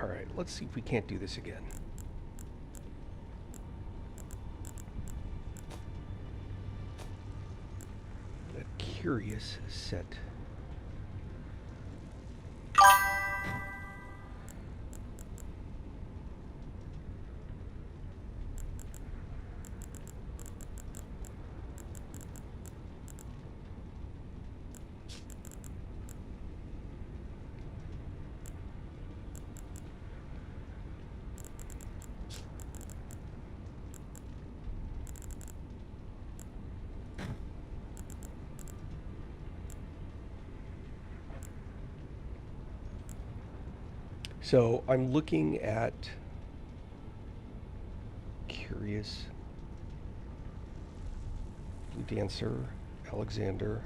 Alright, let's see if we can't do this again. A curious set. So I'm looking at Curious, Blue Dancer, Alexander.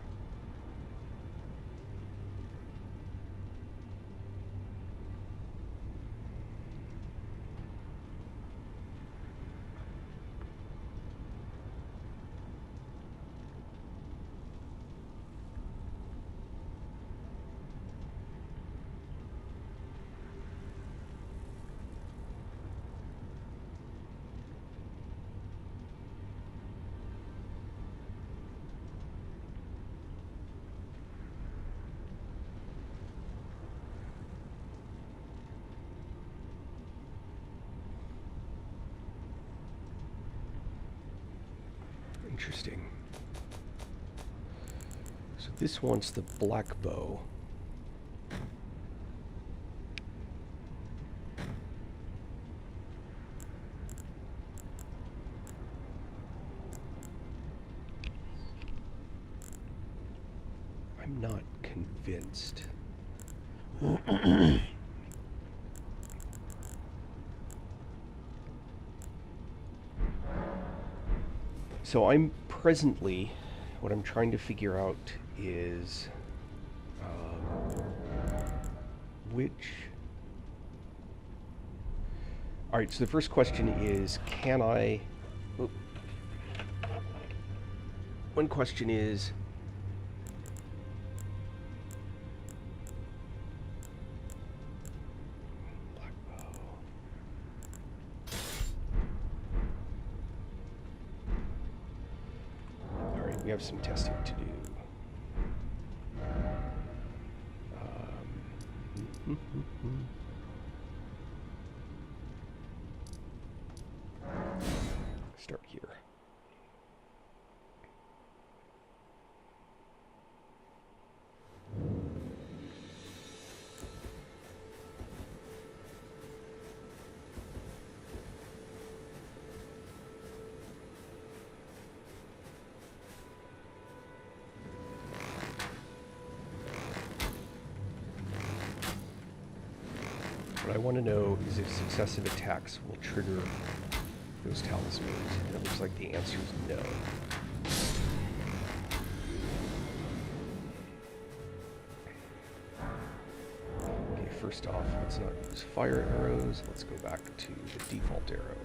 Interesting. So this one's the black bow. I'm not convinced. So I'm presently, what I'm trying to figure out is which... Alright, so the first question is, can I... Oh. One question is... We have some testing to do. Start here. What I want to know is if successive attacks will trigger those talismans. And it looks like the answer is no. Okay, first off, let's not use fire arrows. Let's go back to the default arrow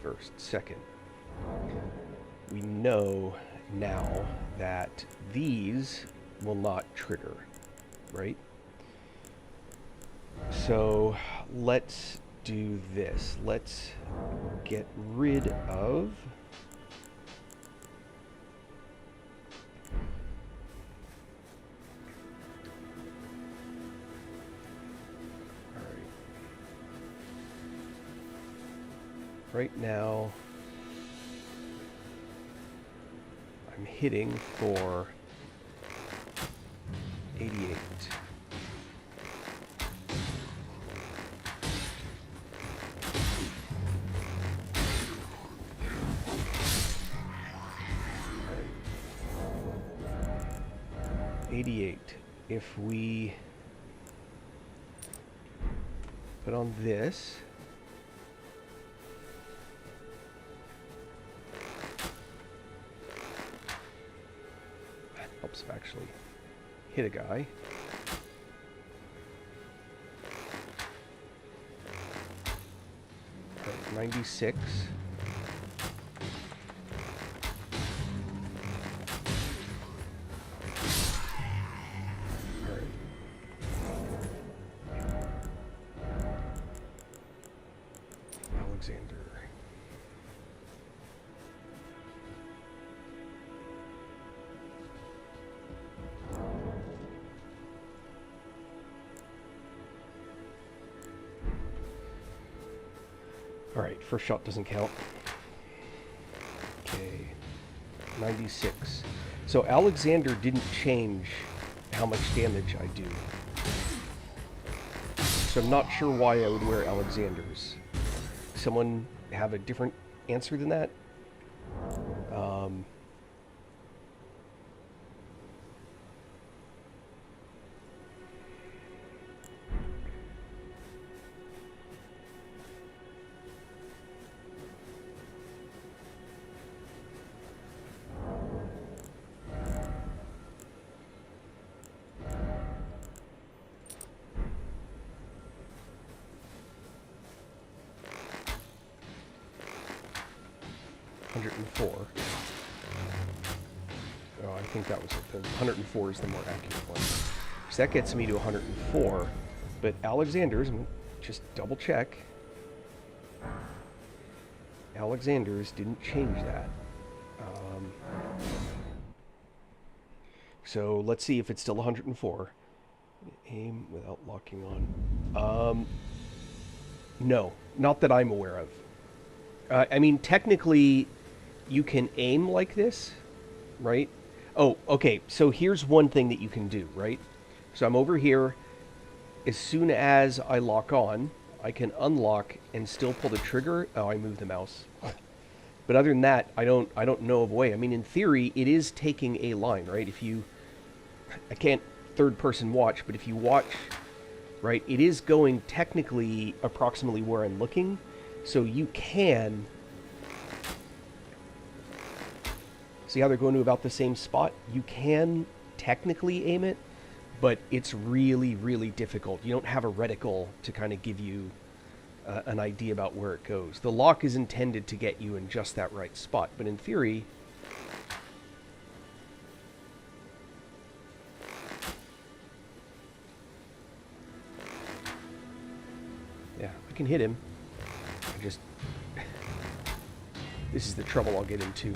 first. Second, we know now that these will not trigger, right? So let's do this. Let's get rid of right now I'm hitting for 88. If we put on this, that helps actually hit a guy. Right, 96. Alright, first shot doesn't count. Okay. 96. So Alexander didn't change how much damage I do. So I'm not sure why I would wear Alexander's. Someone have a different answer than that? 104. Oh, I think that was it. The 104 is the more accurate one. So that gets me to 104. But Alexander's, I'm gonna just double check. Alexander's didn't change that. So let's see if it's still 104. Aim without locking on. No, not that I'm aware of. I mean, technically, you can aim like this, right? Oh, okay. So here's one thing that you can do, right? So I'm over here. As soon as I lock on, I can unlock and still pull the trigger. Oh, I moved the mouse. But other than that, I don't know of a way. I mean, in theory, it is taking a line, right? If you, I can't third-person watch, but if you watch, right, it is going technically approximately where I'm looking. So you can see how they're going to about the same spot. You can technically aim it, but it's really, really difficult. You don't have a reticle to kind of give you an idea about where it goes. The lock is intended to get you in just that right spot, but in theory, yeah, I can hit him. I just, this is the trouble I'll get into.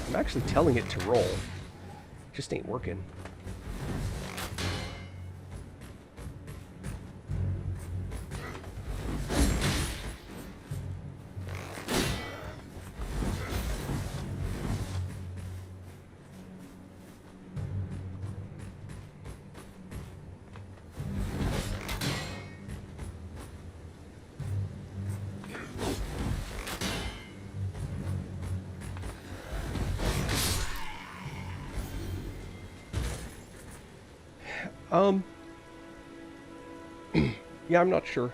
I'm actually telling it to roll. It just ain't working. Yeah, I'm not sure.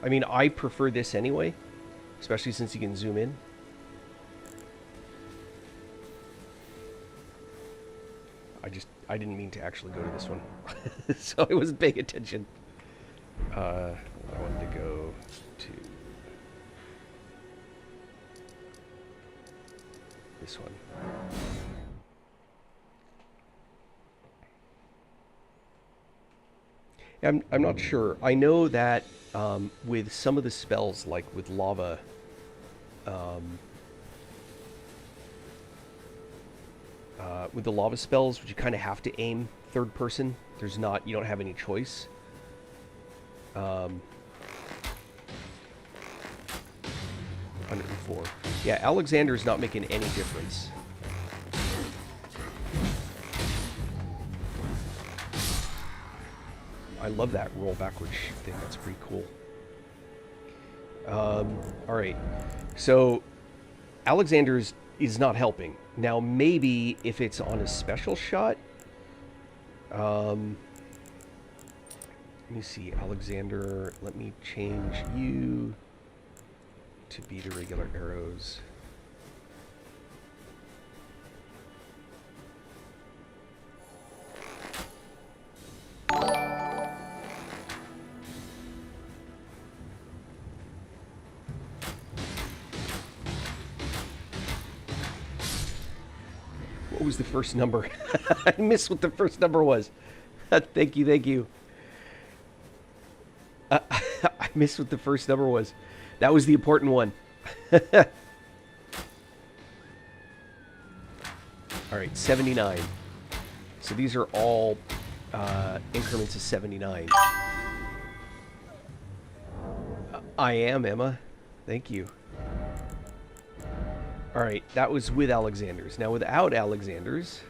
I mean, I prefer this anyway, especially since you can zoom in. I didn't mean to actually go to this one, so I wasn't paying attention. I wanted to go to this one. I'm not sure. I know that with some of the spells, like with lava, with the lava spells, which you kind of have to aim third person. You don't have any choice. 104. Yeah, Alexander's not making any difference. I love that roll backwards thing. That's pretty cool. Alright. So, Alexander's is not helping. Now, maybe if it's on a special shot... let me see. Alexander, let me change you to be the regular arrows. What was the first number? I missed what the first number was. Thank you, thank you. I missed what the first number was. That was the important one. All right, 79. So these are all increments of 79. I am, Emma. Thank you. All right, that was with Alexander's. Now without Alexander's...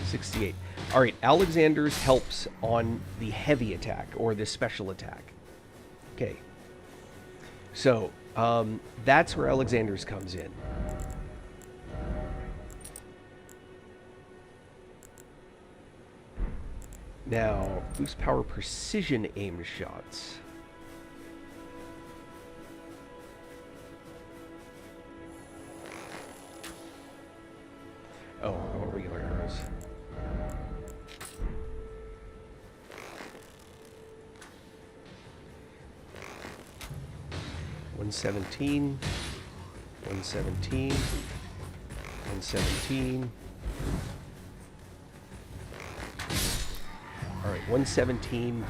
68. All right, Alexander's helps on the heavy attack or the special attack. Okay. So, that's where Alexander's comes in. Now, boost power precision aim shots. Oh, I want regular arrows. One 17, 117, 117. All right, 117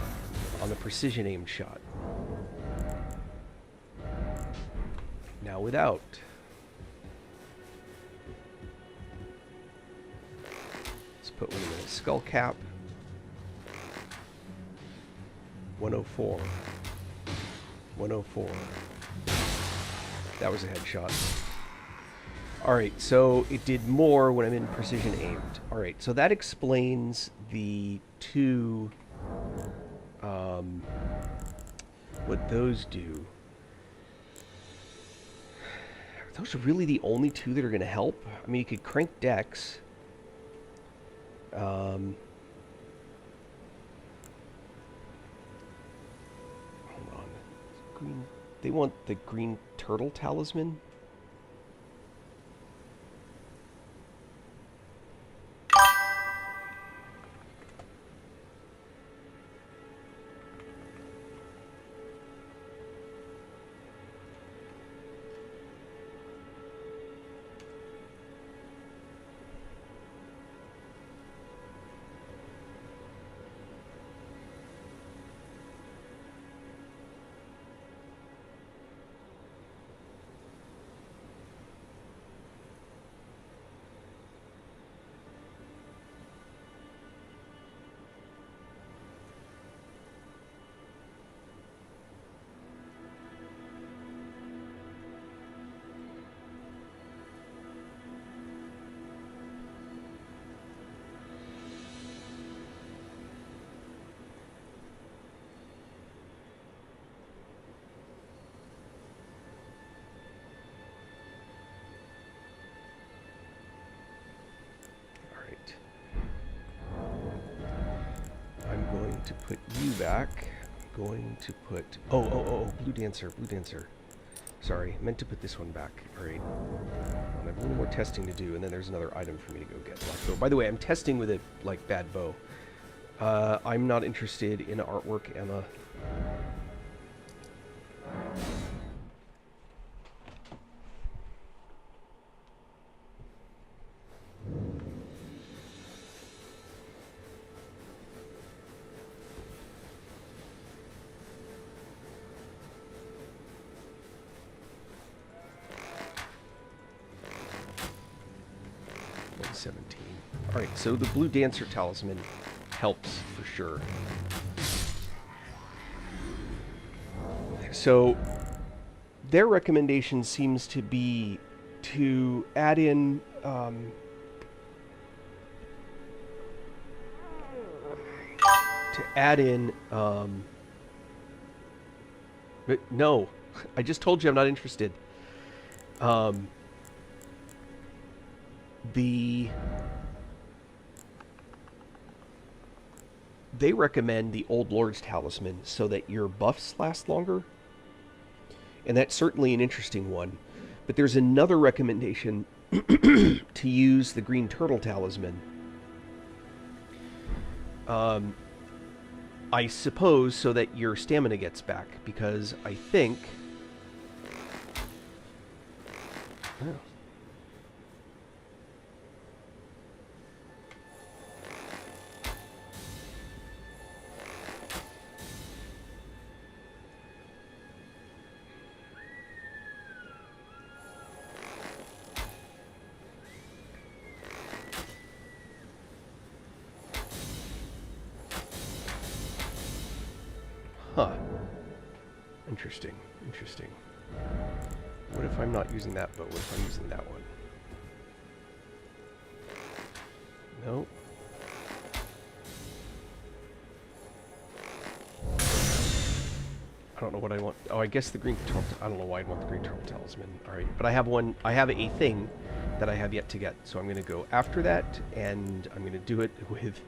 on the precision aim shot. Now without. Let's put one in the skull cap. 104. 104. That was a headshot. Alright, so it did more when I'm in precision aimed. Alright, so that explains the two... what those do. Are those really the only two that are going to help? I mean, you could crank Dex. Hold on. Green... They want the green turtle talisman. To put you back, I'm going to put... Oh, Blue Dancer. Sorry, I meant to put this one back. All right. I have a little more testing to do, and then there's another item for me to go get. Black bow. By the way, I'm testing with a, bad bow. I'm not interested in artwork, Emma. Alright, so the Blue Dancer Talisman helps for sure. So, their recommendation seems to be to add in... but no, I just told you I'm not interested. They recommend the Old Lord's Talisman so that your buffs last longer. And that's certainly an interesting one. But there's another recommendation to use the Green Turtle Talisman. I suppose so that your stamina gets back, because I think... Oh. Huh. Interesting. Interesting. What if I'm not using that, but what if I'm using that one? Nope. I don't know what I want. Oh, I guess the green turtle. I don't know why I'd want the green turtle talisman. All right, but I have one. I have a thing that I have yet to get, so I'm going to go after that, and I'm going to do it with.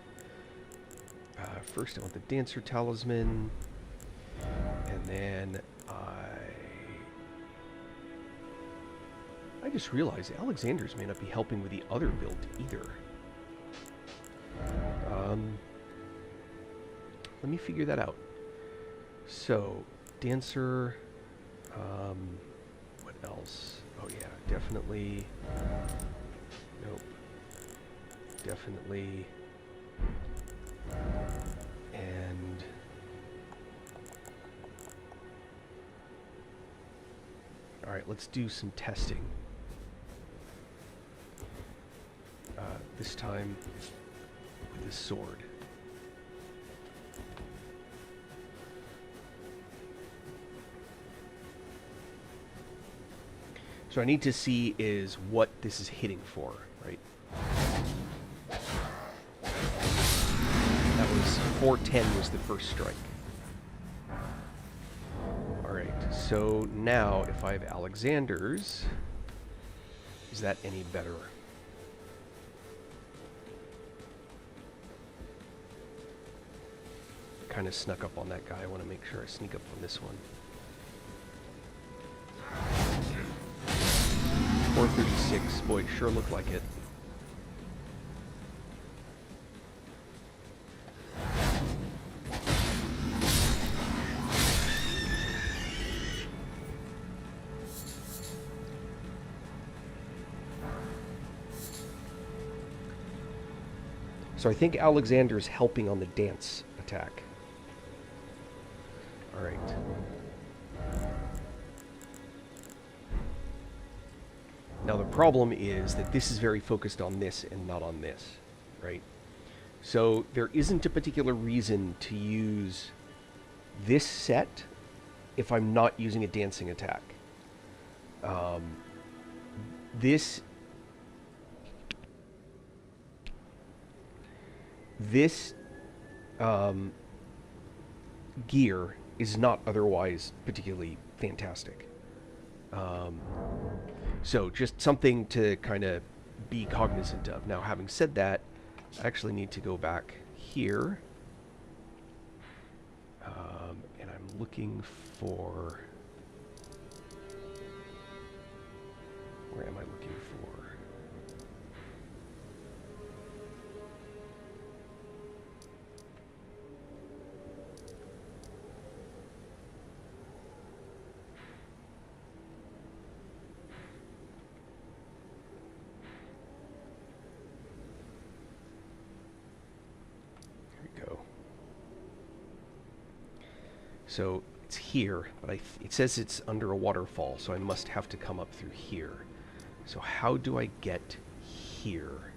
First, I want the dancer talisman, and then I just realized Alexander's may not be helping with the other build either. Let me figure that out. So, dancer, what else? Oh yeah, definitely, nope, definitely, and, alright, let's do some testing. This time with the sword. So I need to see is what this is hitting for, right? That was 410 was the first strike. Alright, so now if I have Alexander's, is that any better? Kind of snuck up on that guy. I want to make sure I sneak up on this one. 436. Boy, it sure looked like it. So I think Alexander's helping on the dance attack. All right. Now the problem is that this is very focused on this and not on this, right? So there isn't a particular reason to use this set if I'm not using a dancing attack. This gear is not otherwise particularly fantastic. So just something to kind of be cognizant of. Now, having said that, I actually need to go back here. And I'm looking for... Where am I looking for? So it's here, but it says it's under a waterfall, so I must have to come up through here. So how do I get here?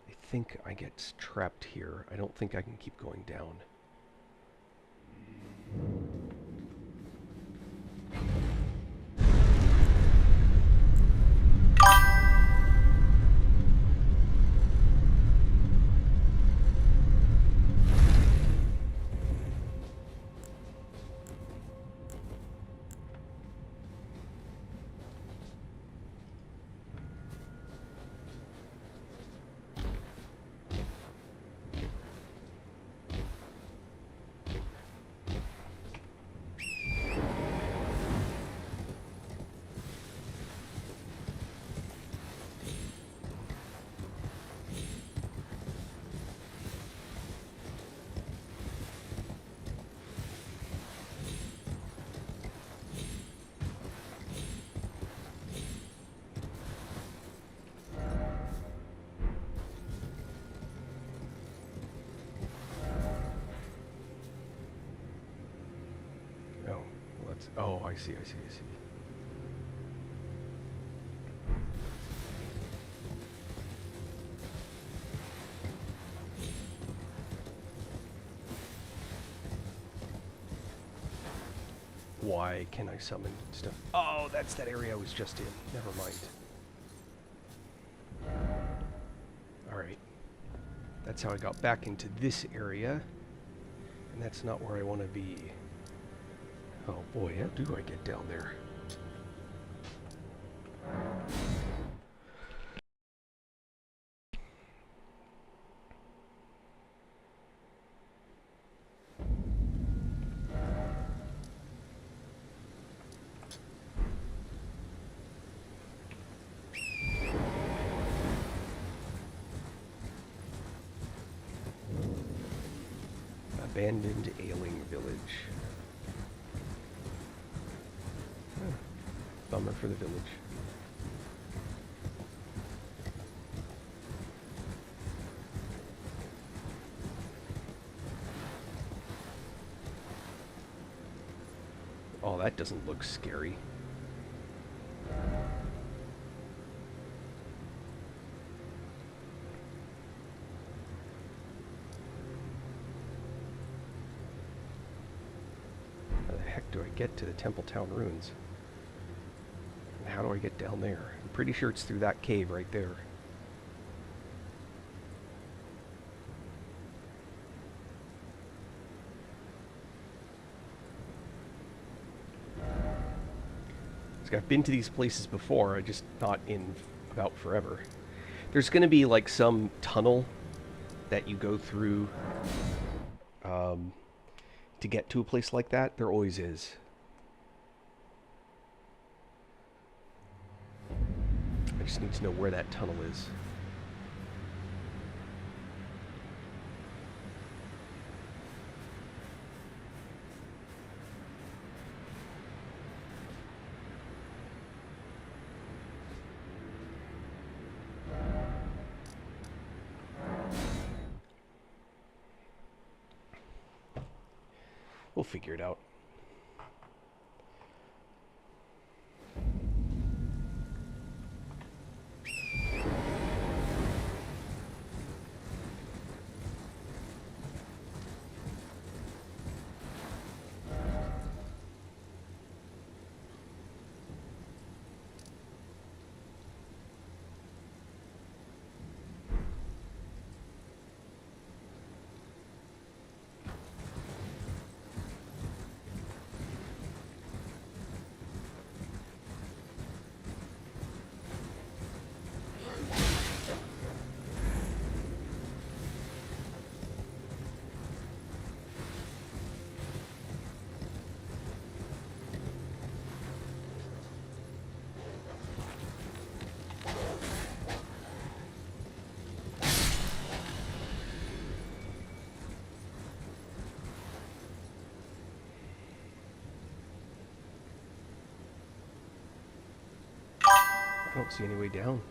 I think I get trapped here. I don't think I can keep going down. Oh, I see, I see, I see. Why can I summon stuff? Oh, that's that area I was just in. Never mind. Alright. That's how I got back into this area. And that's not where I want to be. Oh boy, how do I get down there? Abandoned ailing village. Huh. Bummer for the village. Oh, that doesn't look scary. How the heck do I get to the Templetown ruins? And how do I get down there? I'm pretty sure it's through that cave right there. I've been to these places before, just not in about forever. There's going to be like some tunnel that you go through to get to a place like that. There always is. I just need to know where that tunnel is. We'll figure it out. I don't see any way down.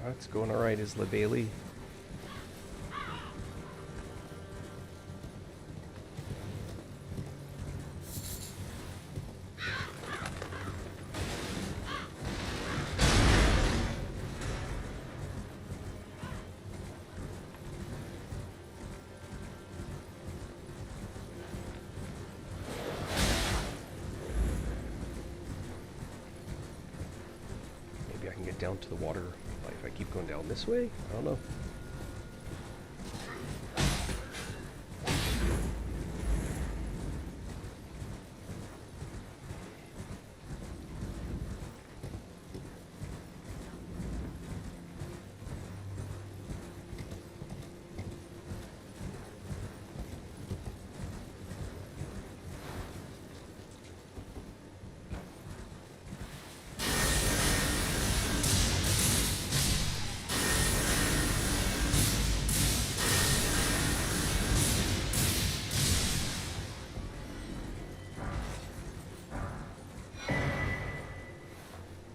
That's going alright, is Le Bailey. Down to the water if I keep going down this way? I don't know.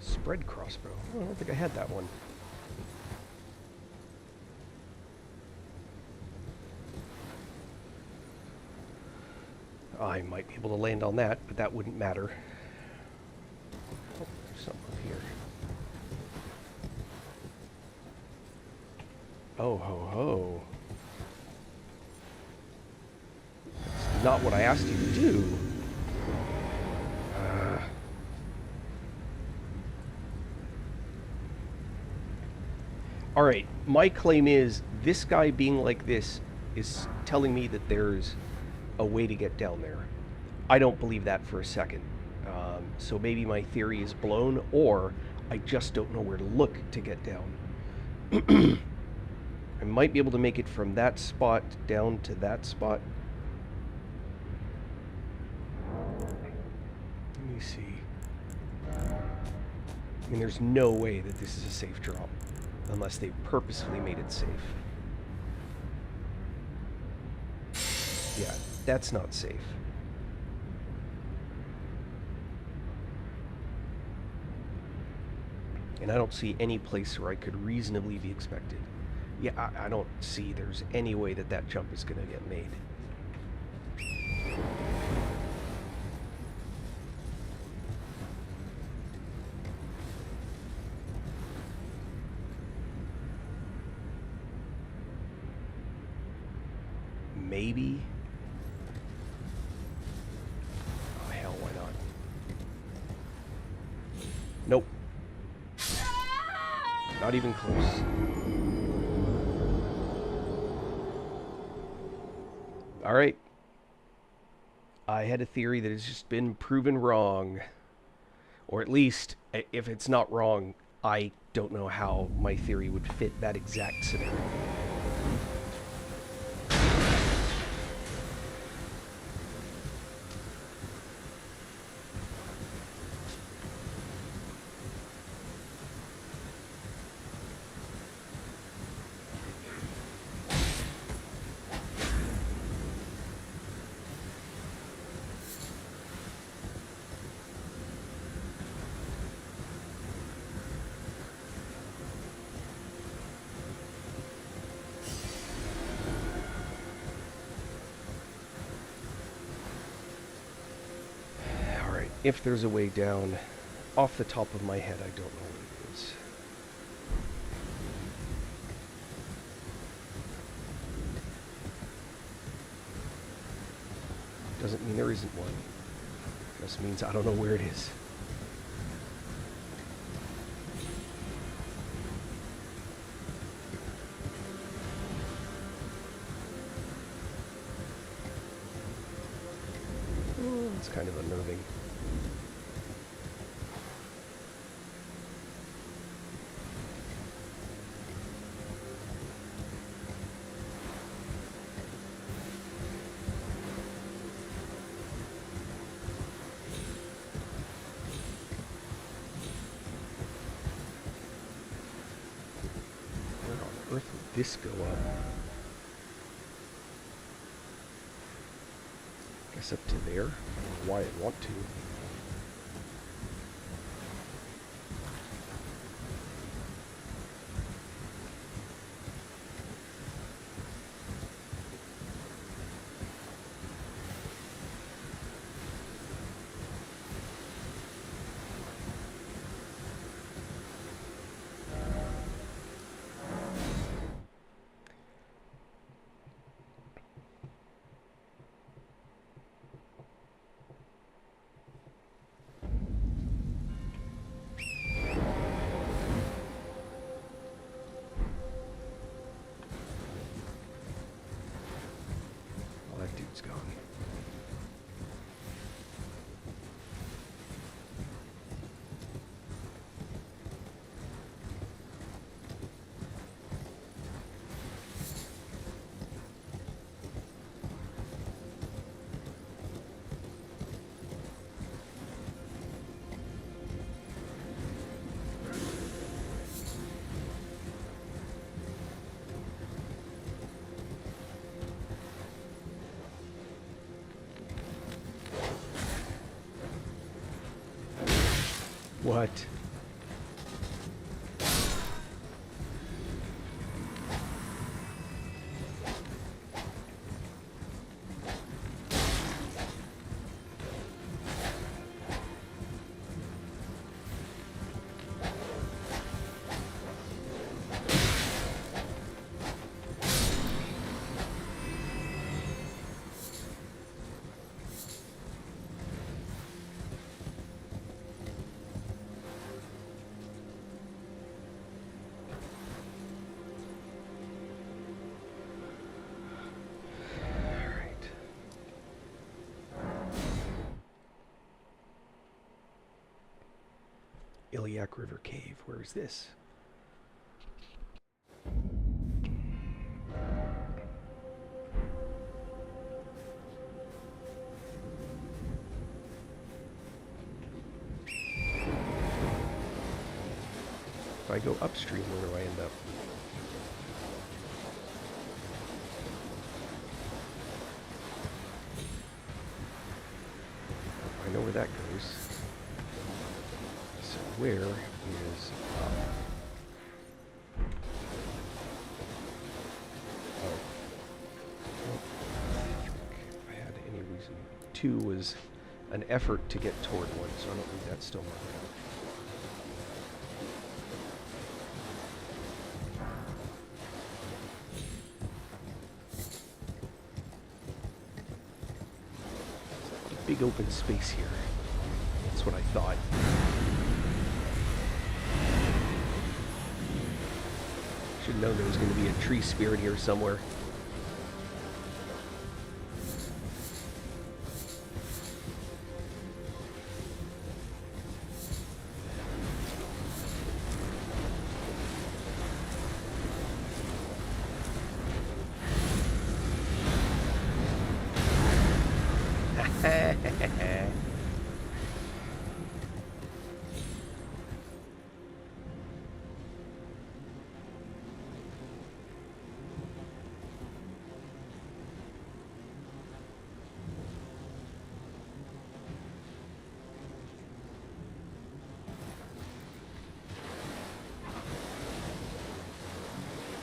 Spread crossbow. Oh, I don't think I had that one. I might be able to land on that, but that wouldn't matter. Oh, there's something up here. Oh, ho, ho. That's not what I asked you to do. Alright, my claim is this guy being like this is telling me that there's a way to get down there. I don't believe that for a second. So maybe my theory is blown, or I just don't know where to look to get down. I might be able to make it from that spot down to that spot. Let me see. I mean, there's no way that this is a safe drop, unless they purposefully made it safe. Yeah, that's not safe. And I don't see any place where I could reasonably be expected. Yeah, I don't see there's any way that that jump is going to get made. Maybe. Oh, hell, why not? Nope. Not even close. Alright. I had a theory that has just been proven wrong. Or at least, if it's not wrong, I don't know how my theory would fit that exact scenario. If there's a way down, off the top of my head, I don't know what it is. Doesn't mean there isn't one. Just means I don't know where it is. Oh, it's kind of unnerving. This go up. Guess up to there. I don't know why I'd want to. Dude's gone. What? Iliac River Cave. Where is this? If I go upstream, where do I end up? I know where that goes. So where is up? Oh. If I had any reason. 2 was an effort to get toward 1, so I don't think that's still marked out. Big open space here. That's what I thought. Should have known there was going to be a tree spirit here somewhere.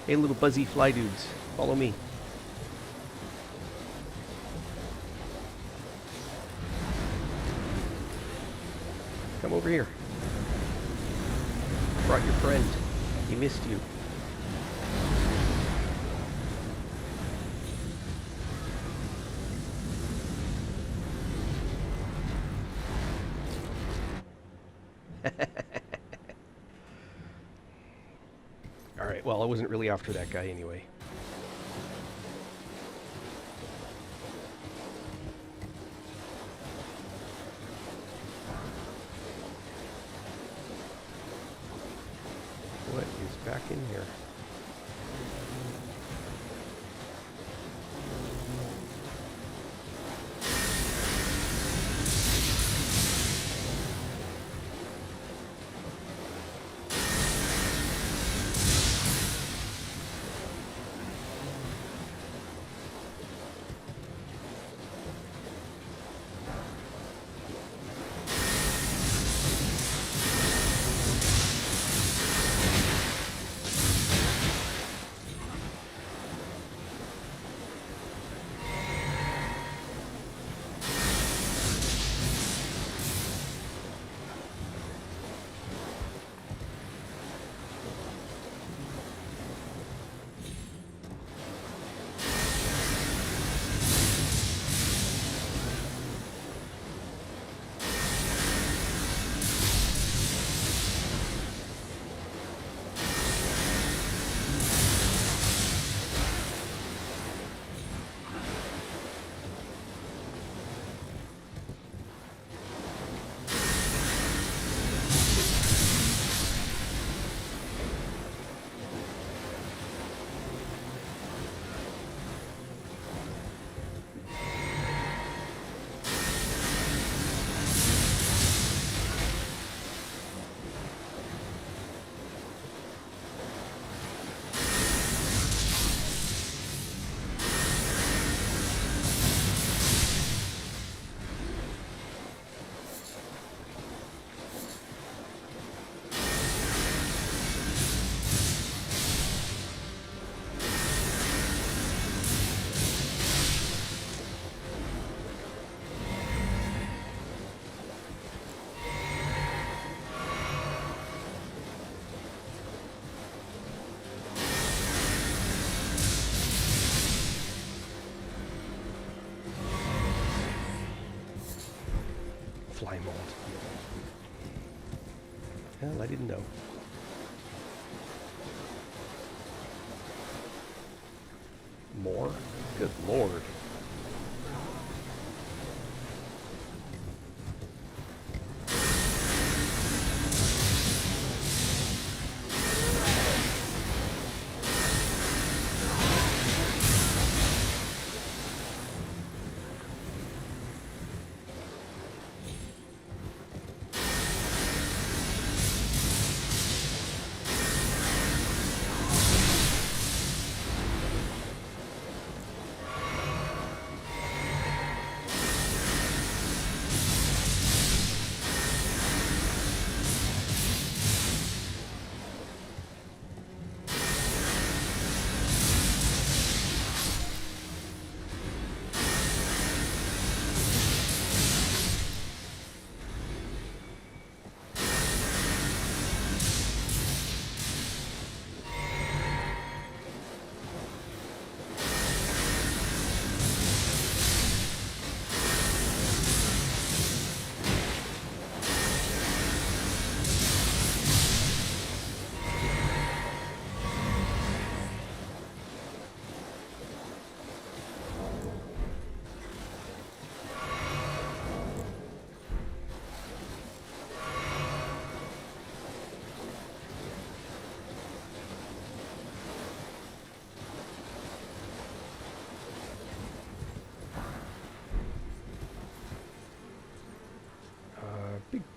Hey, little buzzy fly dudes, follow me. Come over here. Brought your friend. He missed you. Alright, well, I wasn't really after that guy anyway. What is back in here? Fly mold. Well, I didn't know. More? Good lord.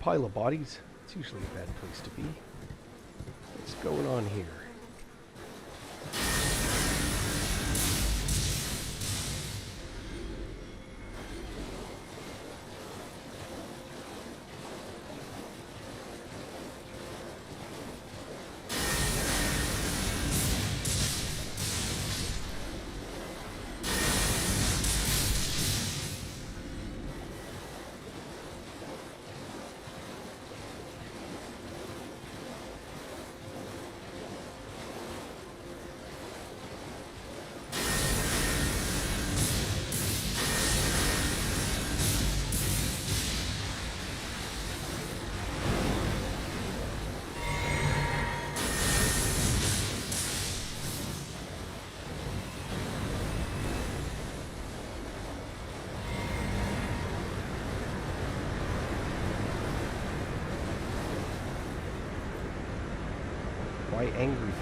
pile of bodies. It's usually a bad place to be. What's going on here? Why angry?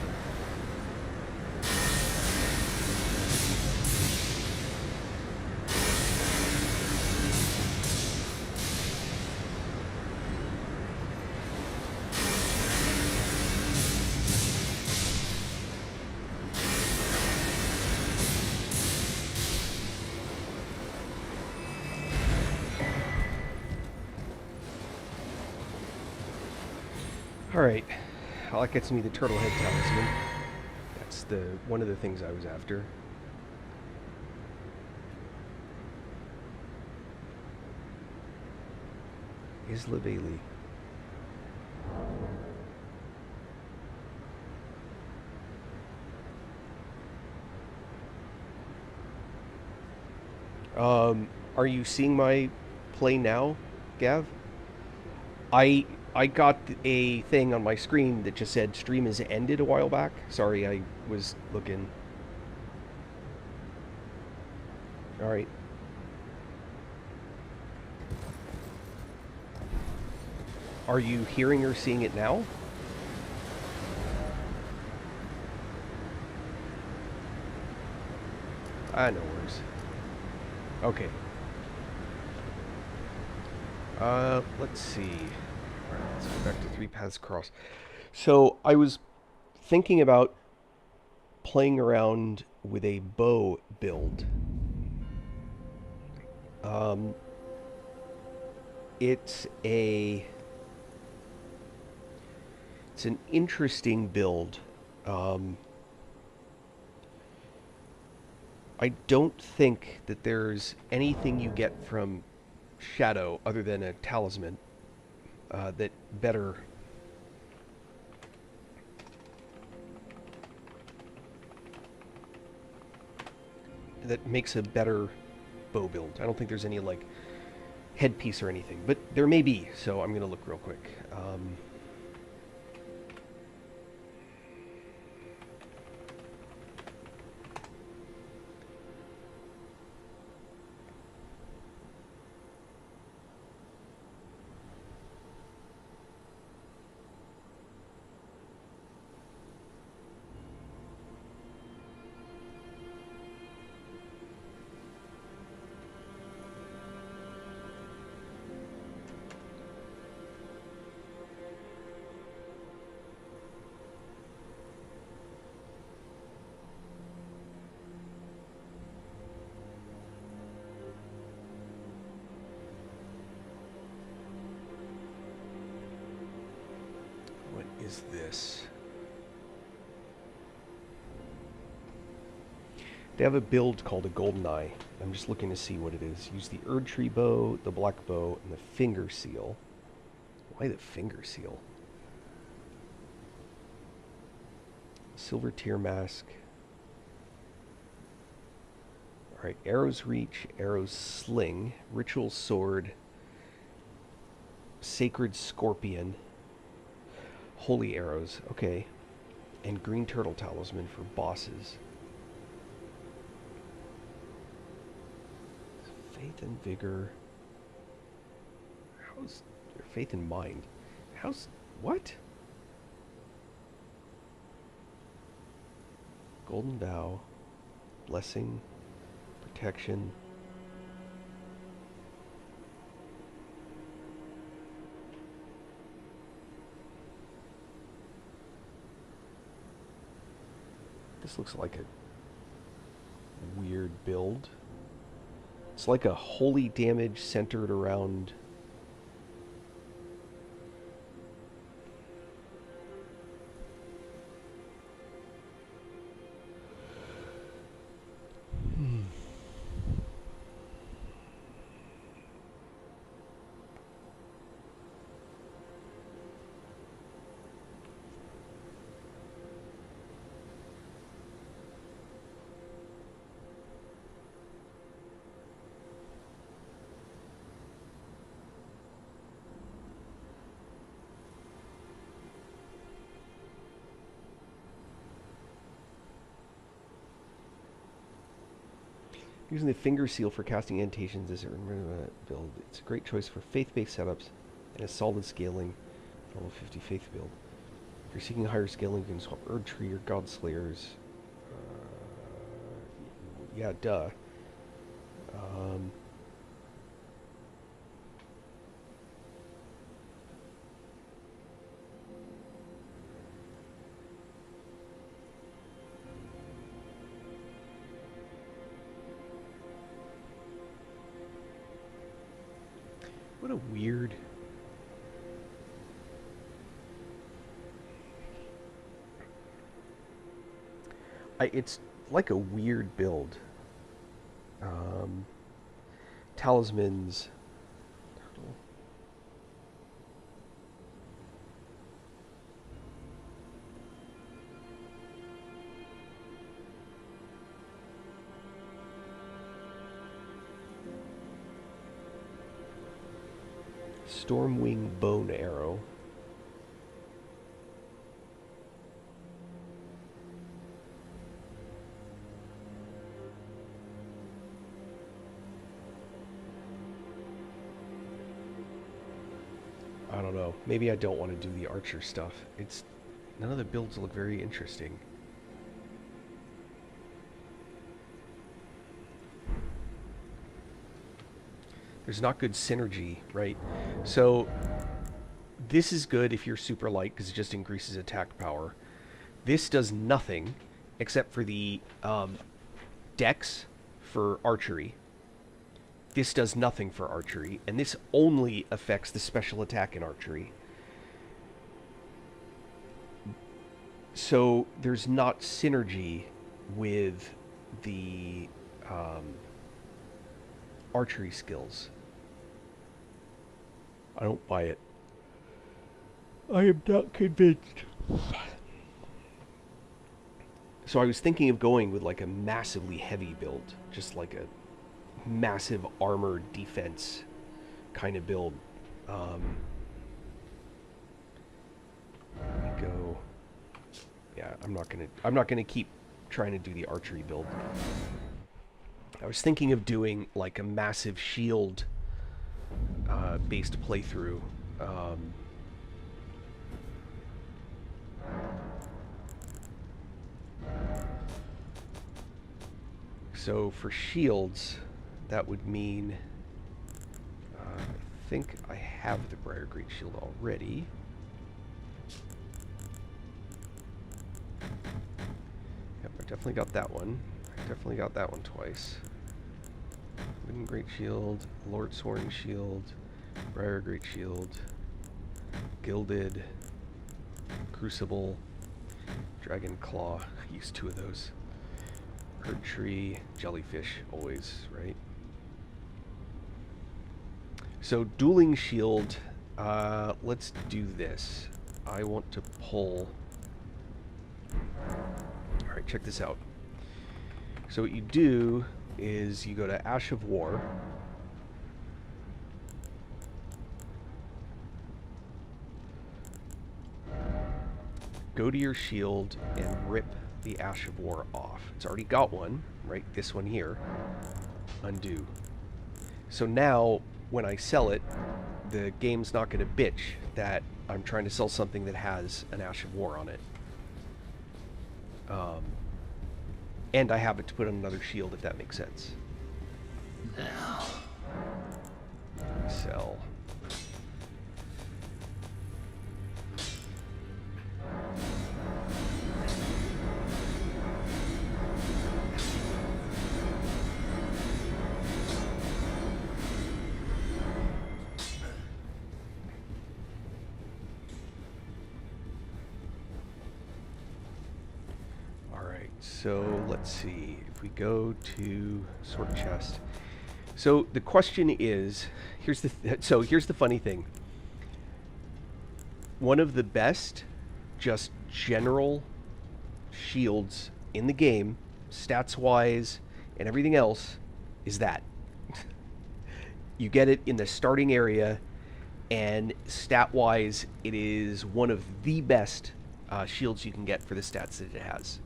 Alright. Well, that gets me the turtle head talisman. That's one of the things I was after. Isla Bailey. Are you seeing my play now, Gav? I got a thing on my screen that just said stream has ended a while back. Sorry, I was looking. Alright. Are you hearing or seeing it now? Ah, no worries. Okay. Let's see. Alright, let's go back to Three Paths Cross. So, I was thinking about playing around with a bow build. It's an interesting build. I don't think that there's anything you get from Shadow other than a talisman that makes a better bow build. I don't think there's any like headpiece or anything, but there may be. So I'm gonna look real quick. What is this? They have a build called a Golden Eye. I'm just looking to see what it is. Use the Erd Tree bow, the black bow, and the finger seal. Why the finger seal? Silver Tear Mask. Alright, Arrow's Reach, Arrow's Sling, Ritual Sword, Sacred Scorpion, Holy Arrows, okay. And Green Turtle Talisman for bosses. Faith and Vigor. How's... Faith and Mind. How's... What? Golden Bow. Blessing. Protection. This looks like a weird build. It's like a holy damage centered around... Using the finger seal for casting annotations is a build. It's a great choice for faith-based setups and a solid scaling level 50 faith build. If you're seeking higher scaling, you can swap Erd Tree or God Slayers. Yeah, duh. What a weird... it's like a weird build. Talismans. Stormwing Bone Arrow. I don't know. Maybe I don't want to do the archer stuff. It's... none of the builds look very interesting. There's not good synergy, right? So this is good if you're super light because it just increases attack power. This does nothing except for the dex for archery. This does nothing for archery, and this only affects the special attack in archery. So there's not synergy with the archery skills. I don't buy it. I am not convinced. So I was thinking of going with like a massively heavy build, just like a massive armored defense kind of build. Let me go. Yeah, I'm not gonna keep trying to do the archery build. I was thinking of doing like a massive shield based playthrough. So for shields, that would mean I think I have the Briargreat shield already. Yep, I definitely got that one. I definitely got that one twice. Wooden Great Shield, Lord Soaring Shield, Briargreat Shield, Gilded, Crucible, Dragon Claw. I used 2 of those. Erd Tree, Jellyfish, always, right? So, Dueling Shield, let's do this. I want to pull... Alright, check this out. So what you do is you go to Ash of War. Go to your shield and rip the Ash of War off. It's already got one, right? This one here. Undo. So now, when I sell it, the game's not going to bitch that I'm trying to sell something that has an Ash of War on it. And I have it to put on another shield, if that makes sense. Now. Sell. So let's see. If we go to sword chest. So the question is, here's the funny thing. One of the best, just general shields in the game, stats wise and everything else, is that. You get it in the starting area, and stat wise, it is one of the best shields you can get for the stats that it has.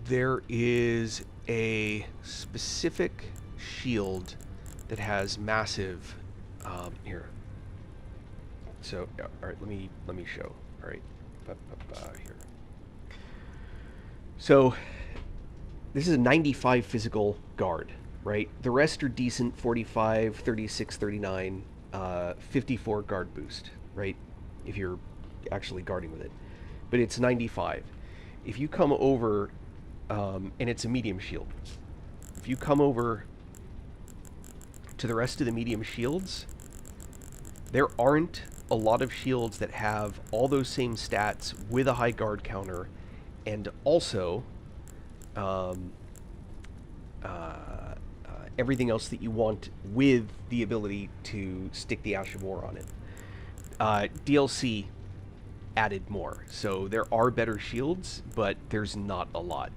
There is a specific shield that has massive. Here. So, all right, let me show. All right, here. So, this is a 95 physical guard, right? The rest are decent 45, 36, 39, 54 guard boost, right? If you're actually guarding with it. But it's 95. If you come over, and it's a medium shield. If you come over to the rest of the medium shields, there aren't a lot of shields that have all those same stats with a high guard counter, and also everything else that you want with the ability to stick the Ash of War on it. DLC added more, so there are better shields, but there's not a lot.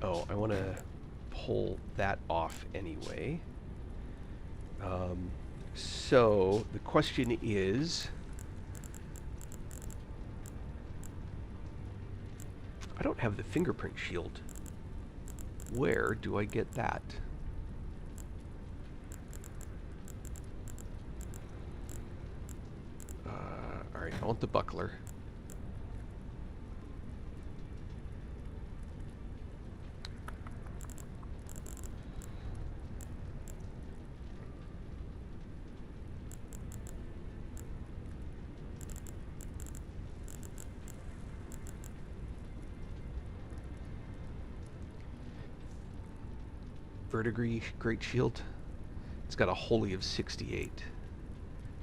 Oh, I want to pull that off anyway. So the question is, I don't have the fingerprint shield. Where do I get that? Alright, I want the buckler. Verdigris Great Shield. It's got a Holy of 68.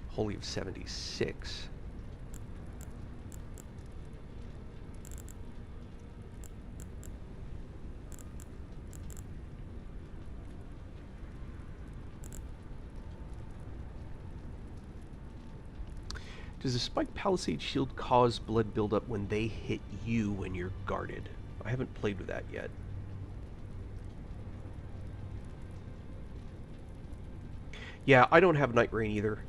Holy of 76. Does the Spike Palisade shield cause blood buildup when they hit you when you're guarded? I haven't played with that yet. Yeah, I don't have Night Rain either.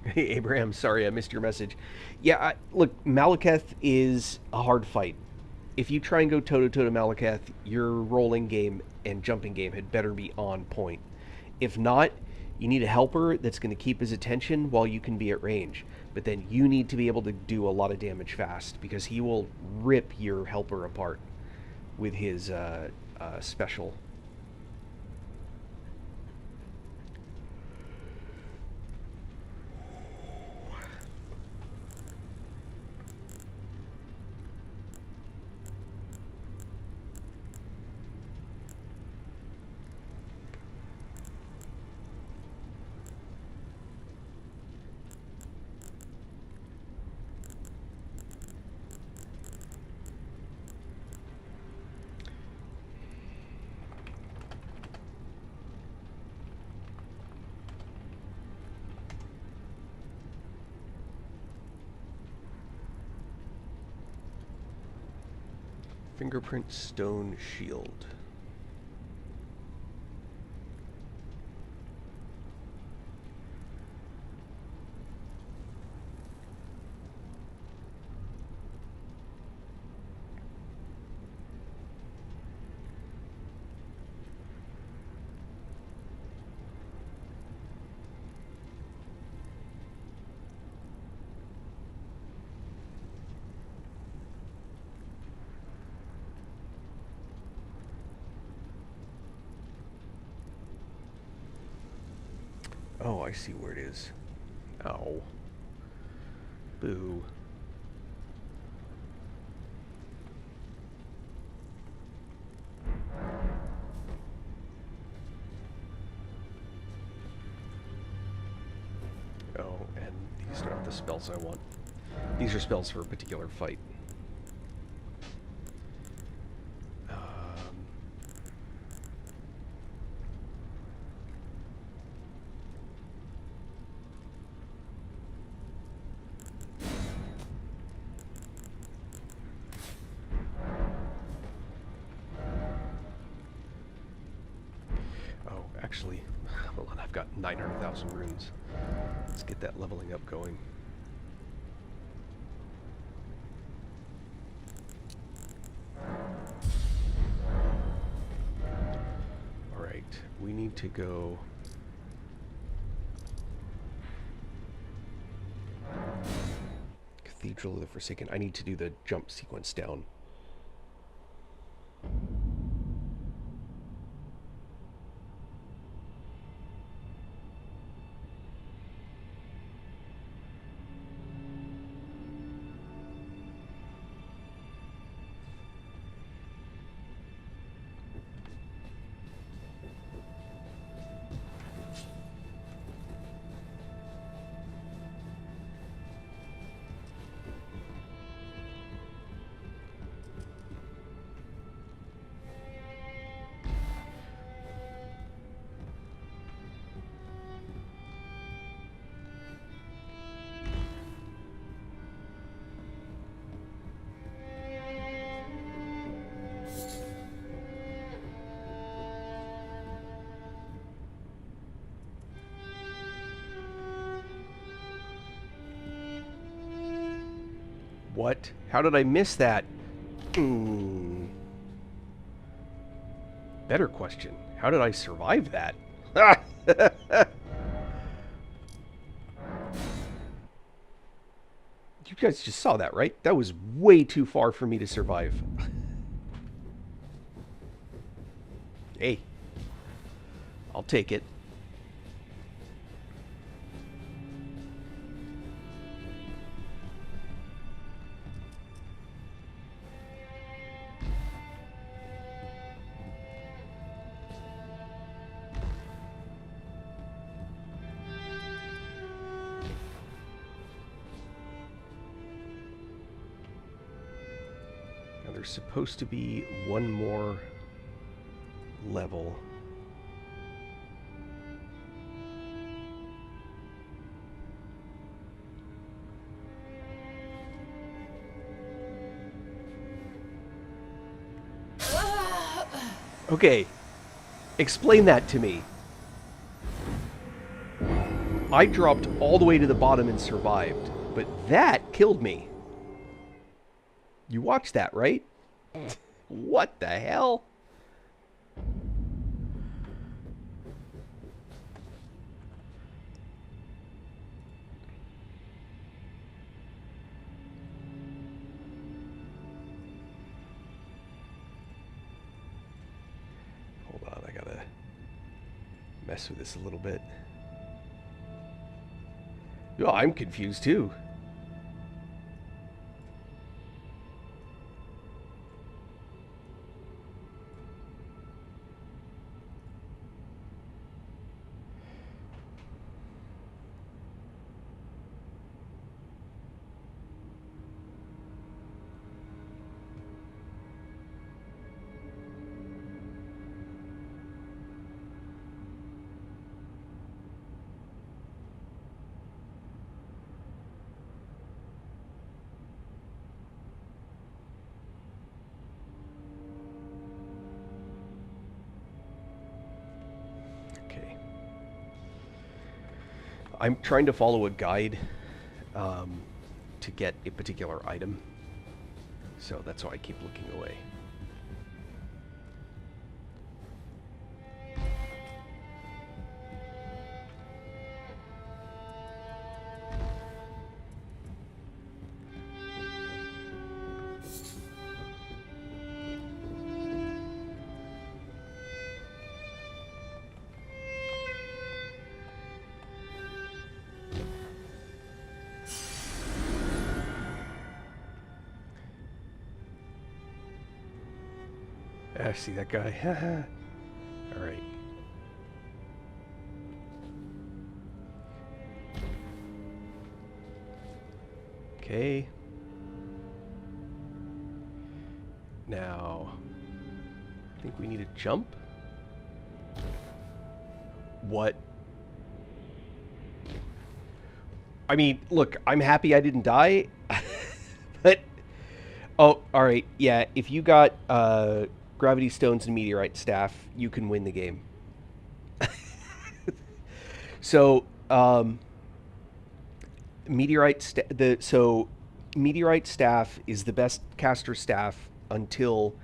Hey, Abraham, sorry I missed your message. Yeah, look, Malekith is a hard fight. If you try and go toe-to-toe to Malekith, your rolling game and jumping game had better be on point. If not, you need a helper that's going to keep his attention while you can be at range. But then you need to be able to do a lot of damage fast, because he will rip your helper apart with his special. Fingerprint Stone Shield. Oh, I see where it is. Ow. Boo. These are not the spells I want. These are spells for a particular fight. Oh, actually, hold on, I've got 900,000 runes. Let's get that leveling up going. Alright, we need to go... Cathedral of the Forsaken. I need to do the jump sequence down. What? How did I miss that? Better question. How did I survive that? You guys just saw that, right? That was way too far for me to survive. Hey. I'll take it. There's supposed to be one more level. Okay, explain that to me. I dropped all the way to the bottom and survived, but that killed me. You watched that, right? What the hell? Hold on, I gotta mess with this a little bit. Oh, I'm confused too. I'm trying to follow a guide to get a particular item, so that's why I keep looking away. I see that guy. All right. Okay. Now, I think we need a jump. What? I mean, look, I'm happy I didn't die, but... Oh, alright, yeah, if you got gravity stones and meteorite staff, you can win the game. So, meteorite staff is the best caster staff until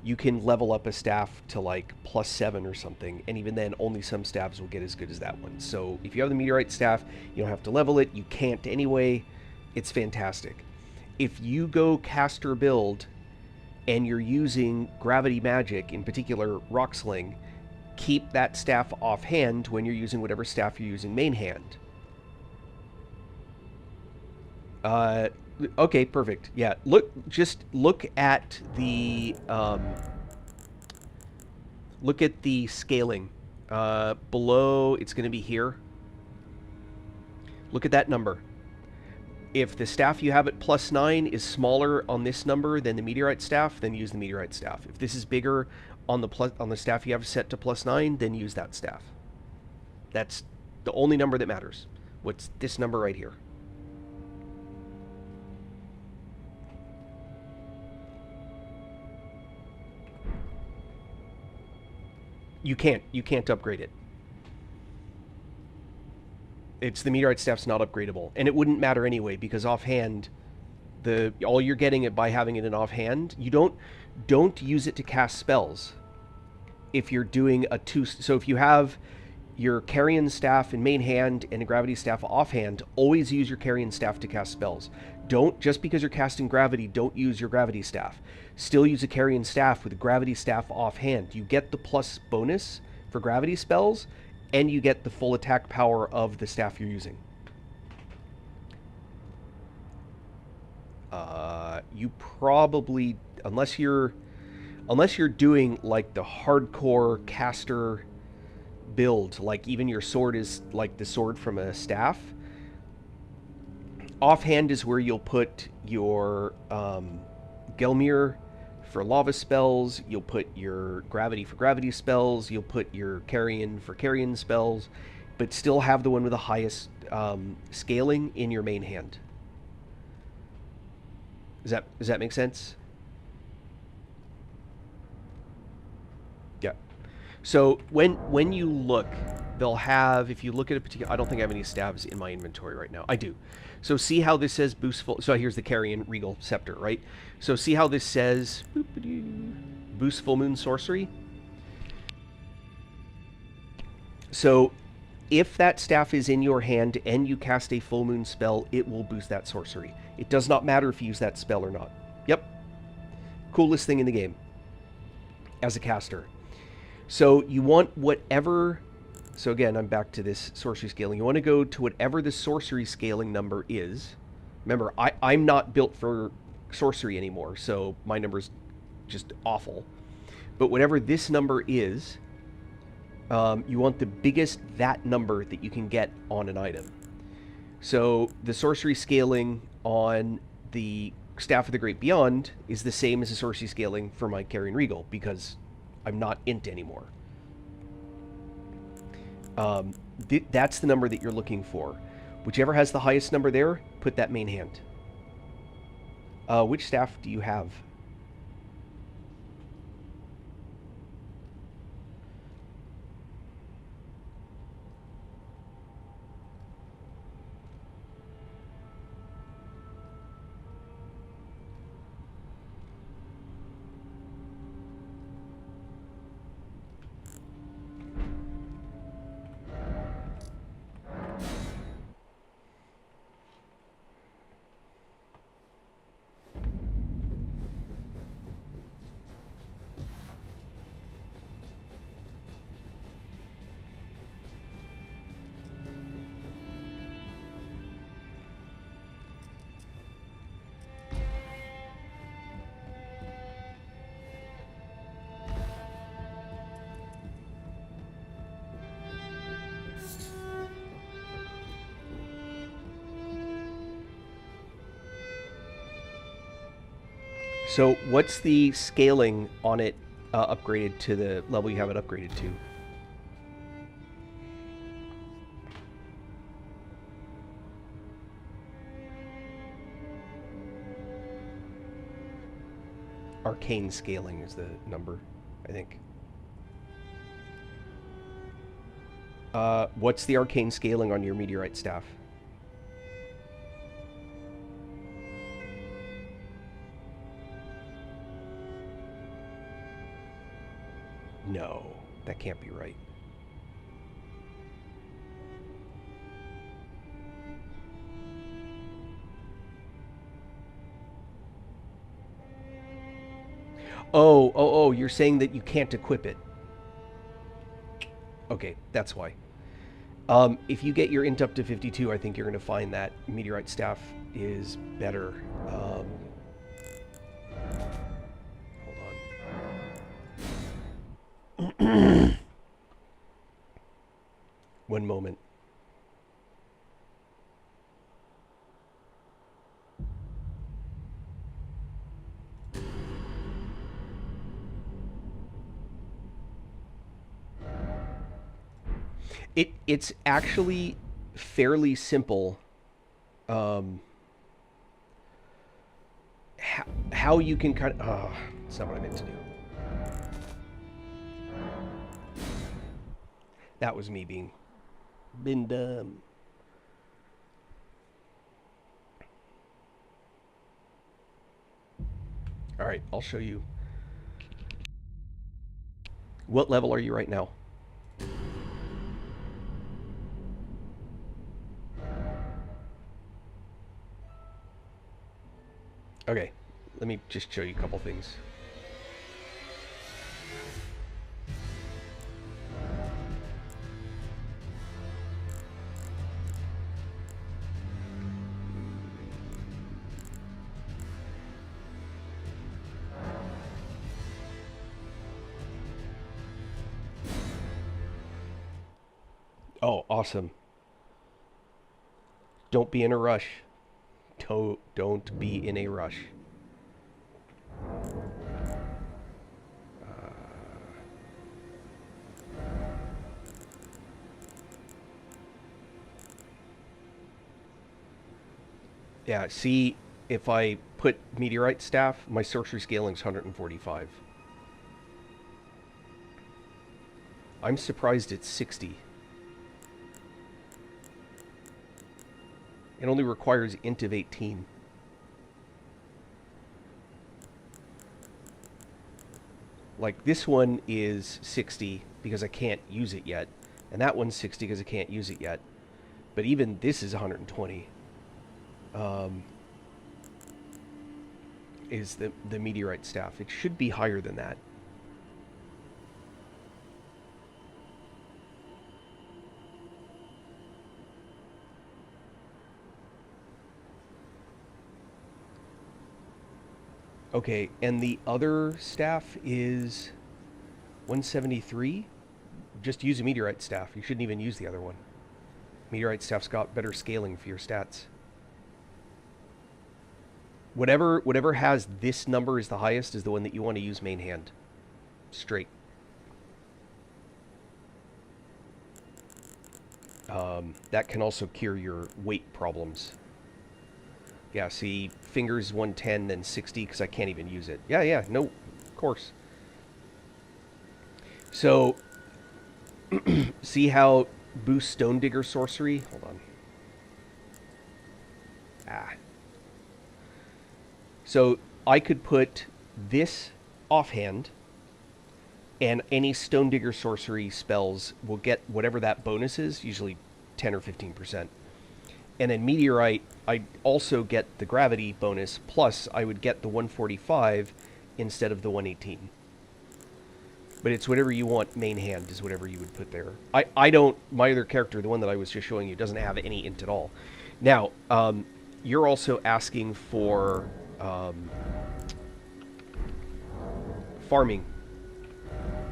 you can level up a staff to like +7 or something, and even then only some staffs will get as good as that one. So if you have the meteorite staff, you don't have to level it, you can't anyway. It's fantastic. If you go caster build and you're using gravity magic, in particular rock sling, keep that staff offhand when you're using whatever staff you're using main hand. Okay, perfect. Yeah, just look at the scaling. Below, it's going to be here. Look at that number. If the staff you have at +9 is smaller on this number than the meteorite staff, then use the meteorite staff. If this is bigger on the staff you have set to +9, then use that staff. That's the only number that matters. What's this number right here? You can't upgrade it. It's the meteorite staff's not upgradable, and it wouldn't matter anyway because offhand, all you're getting it by having it in offhand. You don't use it to cast spells. If you're doing so if you have your carrion staff in main hand and a gravity staff offhand, always use your carrion staff to cast spells. Don't, just because you're casting gravity, don't use your gravity staff. Still use a carrion staff with a gravity staff offhand. You get the plus bonus for gravity spells, and you get the full attack power of the staff you're using. You probably, unless you're doing like the hardcore caster build, like even your sword is like the sword from a staff, offhand is where you'll put your Gelmir for lava spells, you'll put your gravity for gravity spells, you'll put your carrion for carrion spells, but still have the one with the highest scaling in your main hand. Does that make sense? Yeah. So when you look, they'll have, if you look at a particular, I don't think I have any stabs in my inventory right now. I do. So see how this says boost full, so here's the Carrion Regal Scepter, right? So see how this says boost full moon sorcery? So if that staff is in your hand and you cast a full moon spell, it will boost that sorcery. It does not matter if you use that spell or not. Yep. Coolest thing in the game as a caster. So you want whatever... So again, I'm back to this sorcery scaling. You want to go to whatever the sorcery scaling number is. Remember, I'm not built for sorcery anymore, so my number's just awful. But whatever this number is, you want the biggest that number that you can get on an item. So the sorcery scaling on the Staff of the Great Beyond is the same as the sorcery scaling for my Carrion Regal, because I'm not int anymore. That's the number that you're looking for. Whichever has the highest number there, put that main hand. Which staff do you have? So what's the scaling on it upgraded to the level you have it upgraded to? Arcane scaling is the number, I think. What's the arcane scaling on your meteorite staff? No, that can't be right. Oh, you're saying that you can't equip it. Okay, that's why. If you get your int up to 52, I think you're going to find that meteorite staff is better. Hold on. One moment. It's actually fairly simple. How you can kind of... Oh, that's not what I meant to do. That was me being dumb. All right, I'll show you. What level are you right now? Okay, let me just show you a couple things. Oh, awesome. Don't be in a rush. Don't be in a rush. Yeah, see, if I put meteorite staff, my sorcery scaling is 145. I'm surprised it's 60. It only requires int of 18. Like, this one is 60 because I can't use it yet. And that one's 60 because I can't use it yet. But even this is 120. Is the meteorite staff. It should be higher than that. Okay, and the other staff is 173. Just use a meteorite staff. You shouldn't even use the other one. Meteorite staff's got better scaling for your stats. Whatever has this number is the highest is the one that you want to use main hand. Straight. That can also cure your weight problems. Yeah, see, fingers 110, then 60, because I can't even use it. Yeah, no, of course. So, see how boost Stone Digger sorcery? Hold on. So, I could put this offhand, and any Stone Digger sorcery spells will get whatever that bonus is, usually 10 or 15%. And then Meteorite, I also get the gravity bonus, plus I would get the 145 instead of the 118. But it's whatever you want main hand is whatever you would put there. I don't, my other character, the one that I was just showing you, doesn't have any int at all. Now, you're also asking for farming.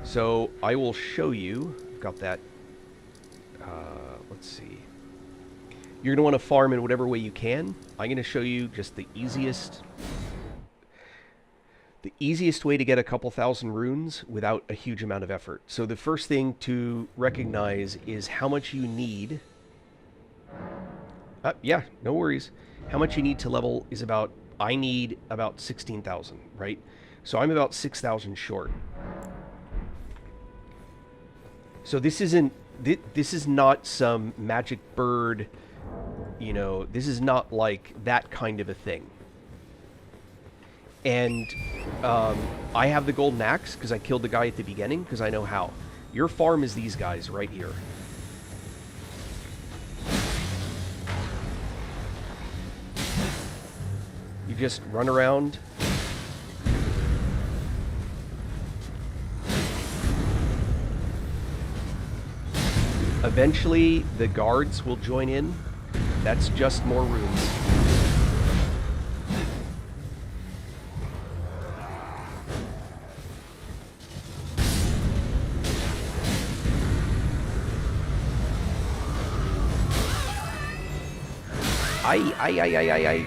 So I will show you, I've got that, let's see. You're going to want to farm in whatever way you can. I'm going to show you just the easiest. the easiest way to get a couple thousand runes without a huge amount of effort. So the first thing to recognize is how much you need. Yeah, no worries. How much you need to level is about, I need about 16,000, right? So I'm about 6,000 short. So this isn't, this is not some magic bird, you know, this is not like that kind of a thing. And I have the golden axe because I killed the guy at the beginning because I know how. Your farm is these guys right here. You just run around. Eventually, the guards will join in. That's just more runes. Ay.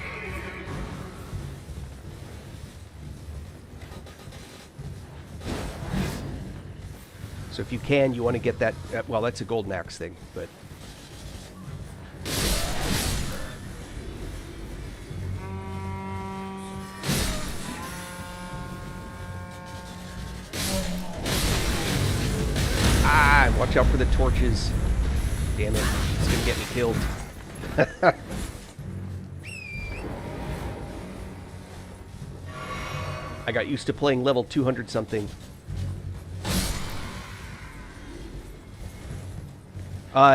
So if you can, you want to get that... well, that's a golden axe thing, but... Ah, watch out for the torches. Damn it, it's going to get me killed. I got used to playing level 200 something.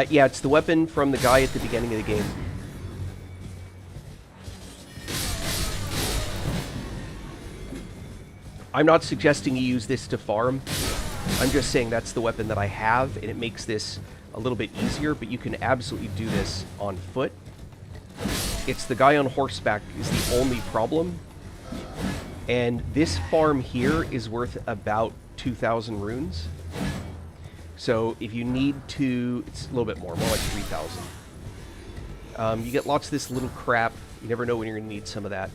Yeah, it's the weapon from the guy at the beginning of the game. I'm not suggesting you use this to farm. I'm just saying that's the weapon that I have, and it makes this a little bit easier, but you can absolutely do this on foot. It's the guy on horseback is the only problem. And this farm here is worth about 2,000 runes. So if you need to, it's a little bit more like 3,000. You get lots of this little crap. You never know when you're going to need some of that.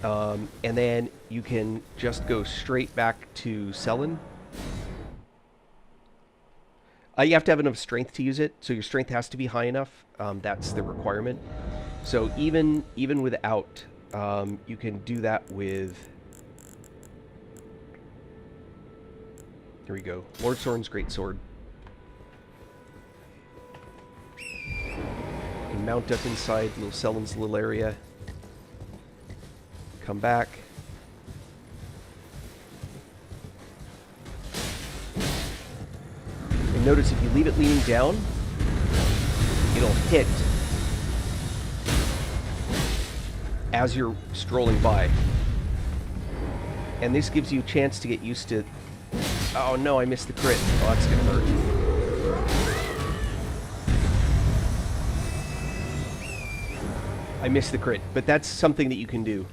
And then you can just go straight back to chillin. You have to have enough strength to use it, so your strength has to be high enough. That's the requirement. So even without, you can do that with... Here we go. Lord Sorin's great sword. You can mount up inside little chillin's little area. Come back. And notice if you leave it leaning down, it'll hit as you're strolling by. And this gives you a chance to get used to... Oh no, I missed the crit. Oh, that's gonna hurt. I missed the crit, but that's something that you can do.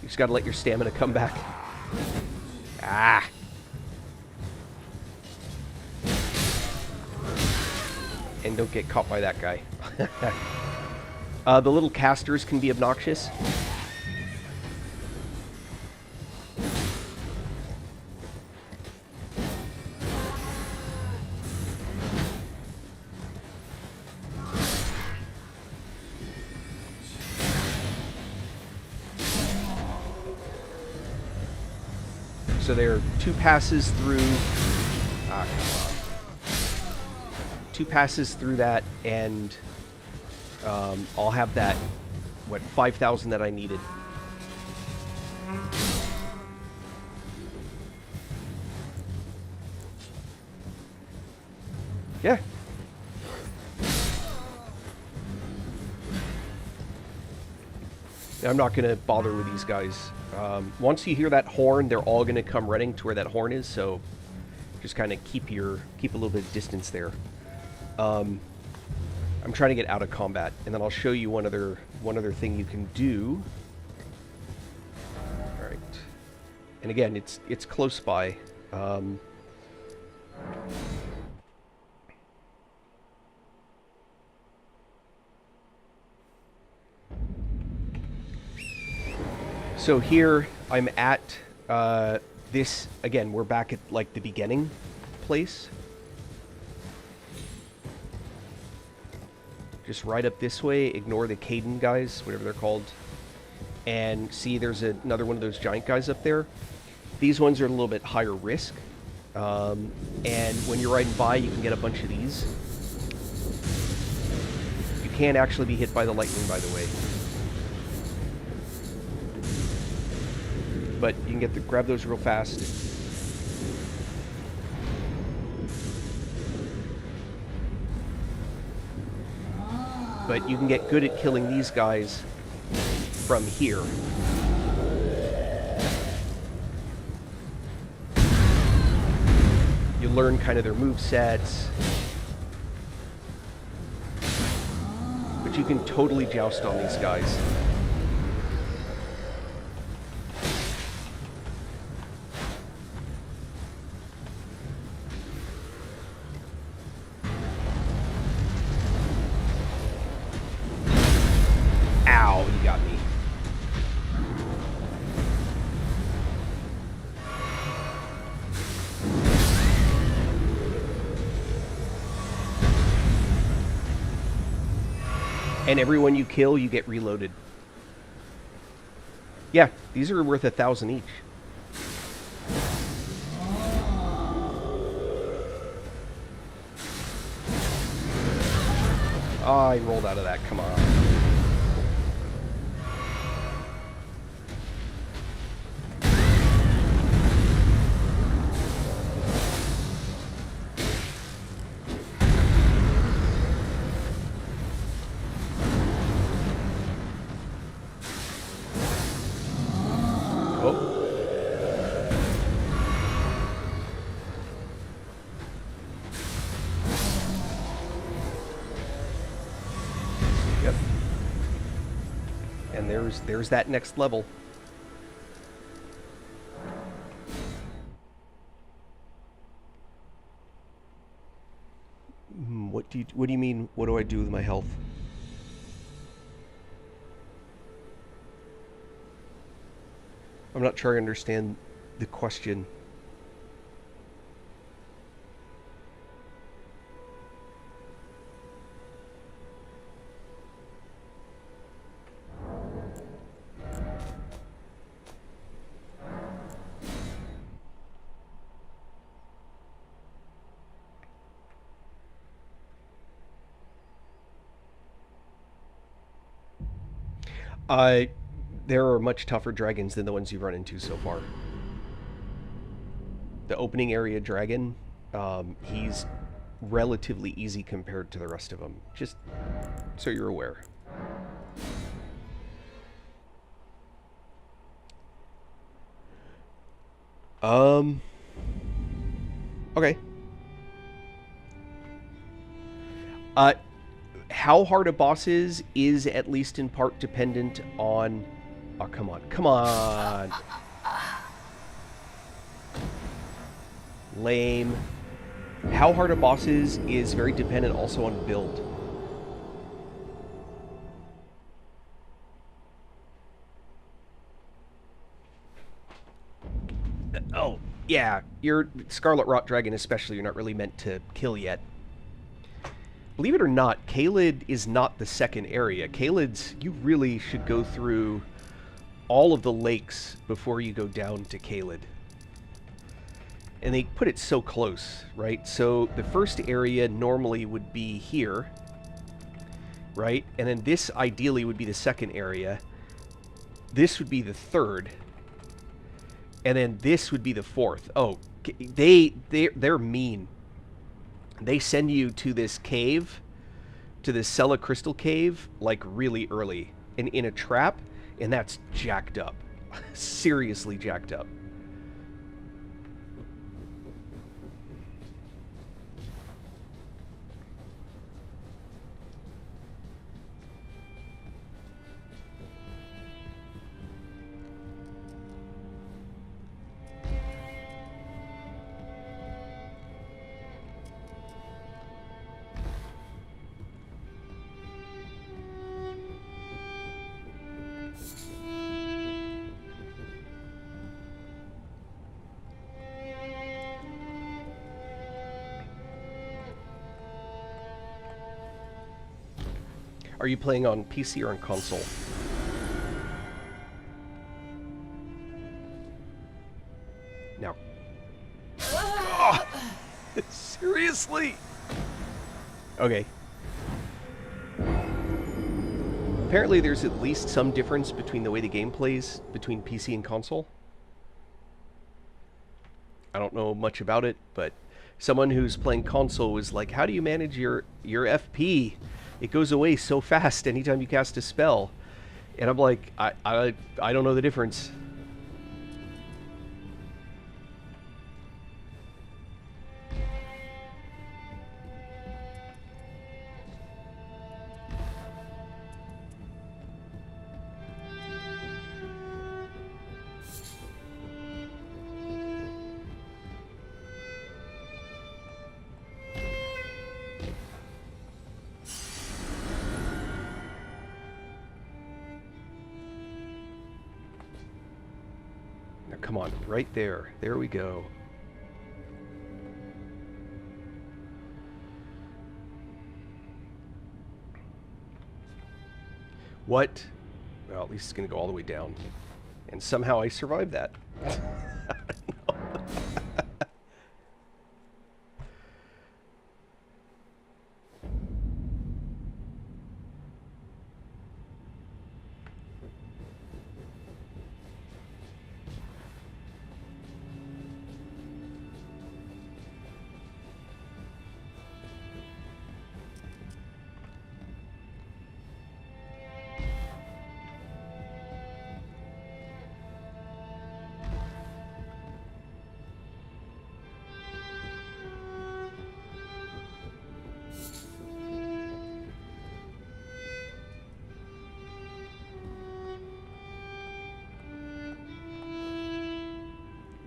You just gotta let your stamina come back. Ah! And don't get caught by that guy. The little casters can be obnoxious. So there are two passes through... Ah, come on. Two passes through that, and I'll have that, what, 5,000 that I needed. Yeah. I'm not going to bother with these guys. Once you hear that horn, they're all going to come running to where that horn is, so just kind of keep a little bit of distance there. I'm trying to get out of combat, and then I'll show you one other thing you can do. All right, and again, it's close by. So here I'm at this again. We're back at like the beginning place. Just right up this way. Ignore the Caden guys, whatever they're called. And see, there's another one of those giant guys up there. These ones are a little bit higher risk. And when you're riding by, you can get a bunch of these. You can't actually be hit by the lightning, by the way. But you can grab those real fast. But you can get good at killing these guys from here. You learn kind of their movesets. But you can totally joust on these guys. Ow, you got me. And everyone you kill, you get reloaded. Yeah, these are worth 1,000 each. Oh, I rolled out of that, come on. Yep. And there's that next level. What do you mean? What do I do with my health? I'm not sure I understand the question. There are much tougher dragons than the ones you've run into so far. The opening area dragon, he's relatively easy compared to the rest of them. Just so you're aware. Okay. How hard a boss is at least in part dependent on... Oh, come on. Come on! Lame. How hard a boss is very dependent also on build. Oh, yeah. Your Scarlet Rot Dragon especially, you're not really meant to kill yet. Believe it or not, Caelid is not the second area. Caelid's, you really should go through all of the lakes before you go down to Caelid. And they put it so close, right? So the first area normally would be here, right? And then this ideally would be the second area. This would be the third. And then this would be the fourth. Oh, they're mean. They send you to this cave, to this Sella Crystal Cave, like really early, and in a trap, and that's jacked up. Seriously jacked up. Are you playing on PC or on console? Now. Oh, seriously? Okay. Apparently there's at least some difference between the way the game plays between PC and console. I don't know much about it, but someone who's playing console was like, how do you manage your FP? It goes away so fast anytime you cast a spell. And I'm like, I don't know the difference. Now come on, right there. There we go. What? Well, at least it's going to go all the way down. And somehow I survived that.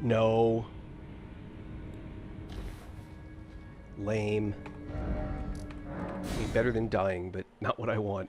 No. Lame. I mean, better than dying, but not what I want.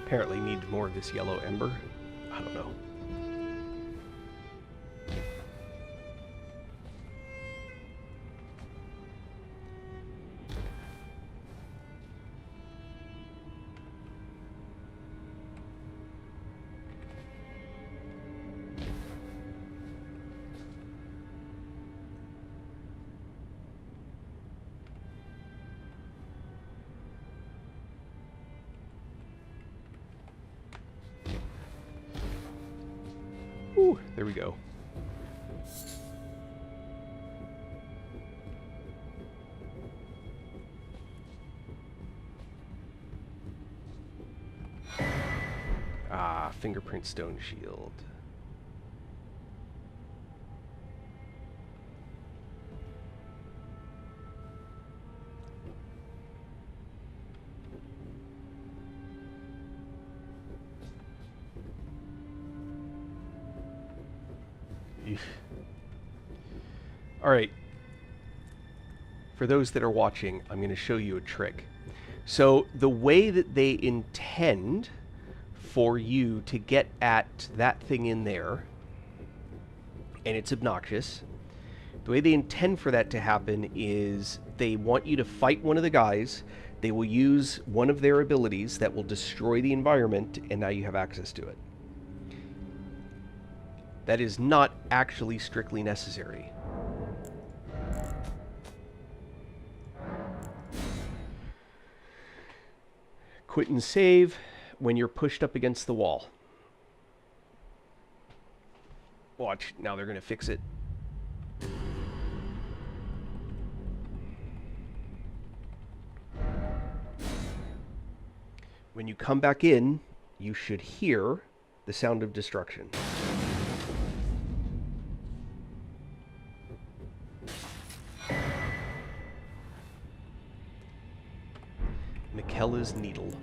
Apparently need more of this yellow ember. I don't know. Ooh, there we go. Ah, fingerprint stone shield. All right. For those that are watching, I'm going to show you a trick. So the way that they intend for you to get at that thing in there, and it's obnoxious, the way they intend for that to happen is they want you to fight one of the guys. They will use one of their abilities that will destroy the environment, and now you have access to it. That is not actually strictly necessary. Quit and save when you're pushed up against the wall. Watch, now they're going to fix it. When you come back in, you should hear the sound of destruction. Mikella's needle.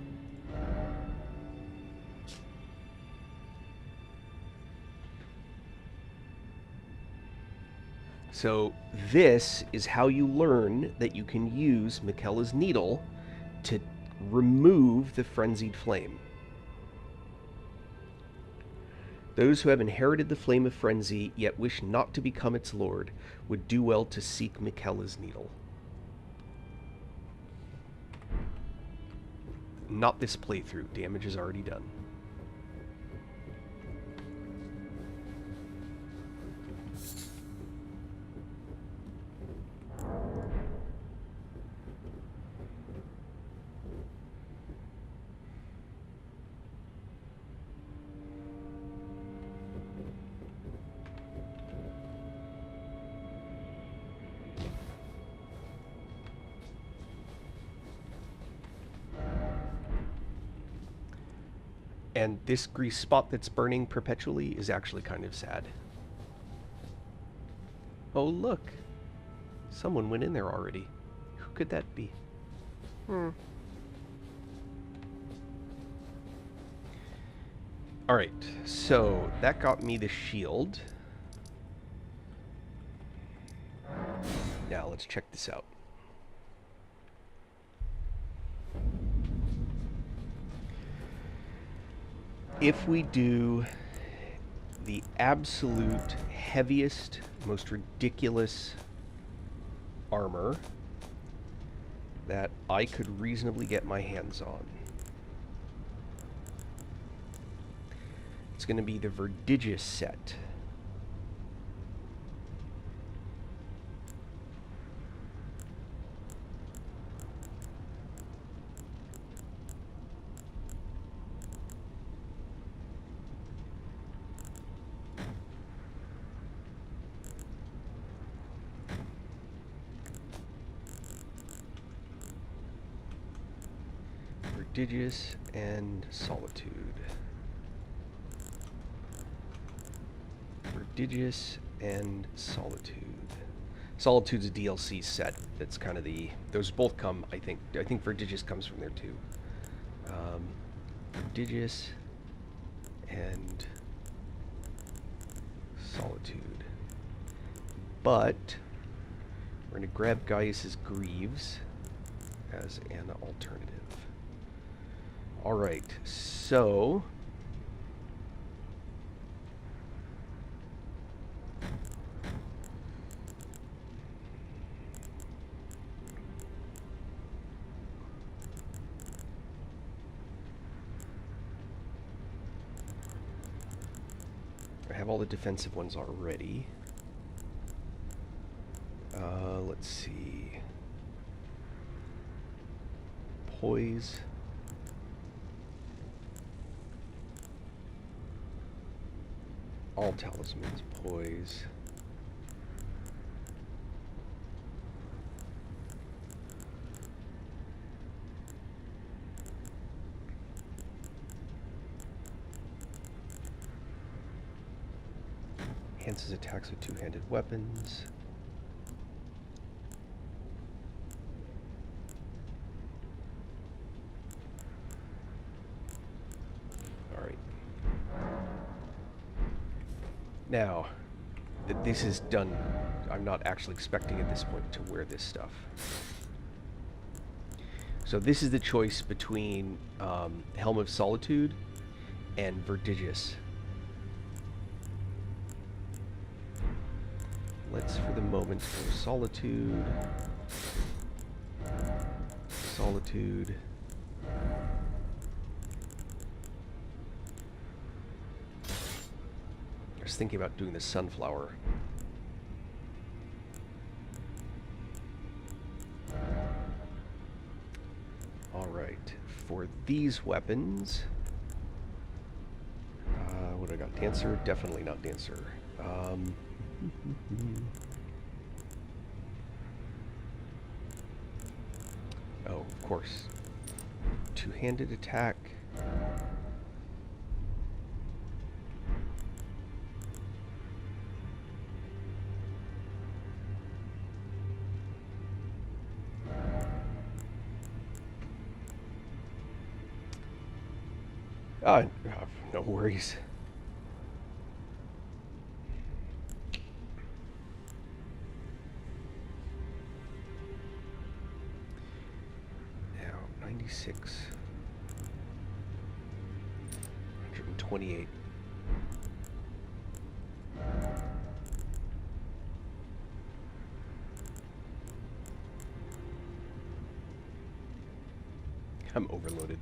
So this is how you learn that you can use Miquella's needle to remove the frenzied flame. Those who have inherited the flame of frenzy, yet wish not to become its lord, would do well to seek Miquella's needle. Not this playthrough. Damage is already done. And this grease spot that's burning perpetually is actually kind of sad. Oh, look. Someone went in there already. Who could that be? Alright, so that got me the shield. Now let's check this out. If we do the absolute heaviest, most ridiculous armor that I could reasonably get my hands on, it's going to be the Verdigious set. Verdigious and Solitude. Verdigious and Solitude. Solitude's a DLC set. That's kind of the... Those both come, I think. I think Verdigious comes from there too. Verdigious and Solitude. But we're going to grab Gaius's Greaves as an alternative. Alright, so... I have all the defensive ones already. Let's see. Poise. All talismans, poise. Enhances attacks with two-handed weapons. Alright. Now, this is done. I'm not actually expecting at this point to wear this stuff. So this is the choice between Helm of Solitude and Verdigious. Let's, for the moment, go Solitude. Solitude. I was thinking about doing the Sunflower. Alright, for these weapons... what do I got? Dancer? Definitely not Dancer. Oh, of course. Two-handed attack. No worries. 96. 128. I'm overloaded.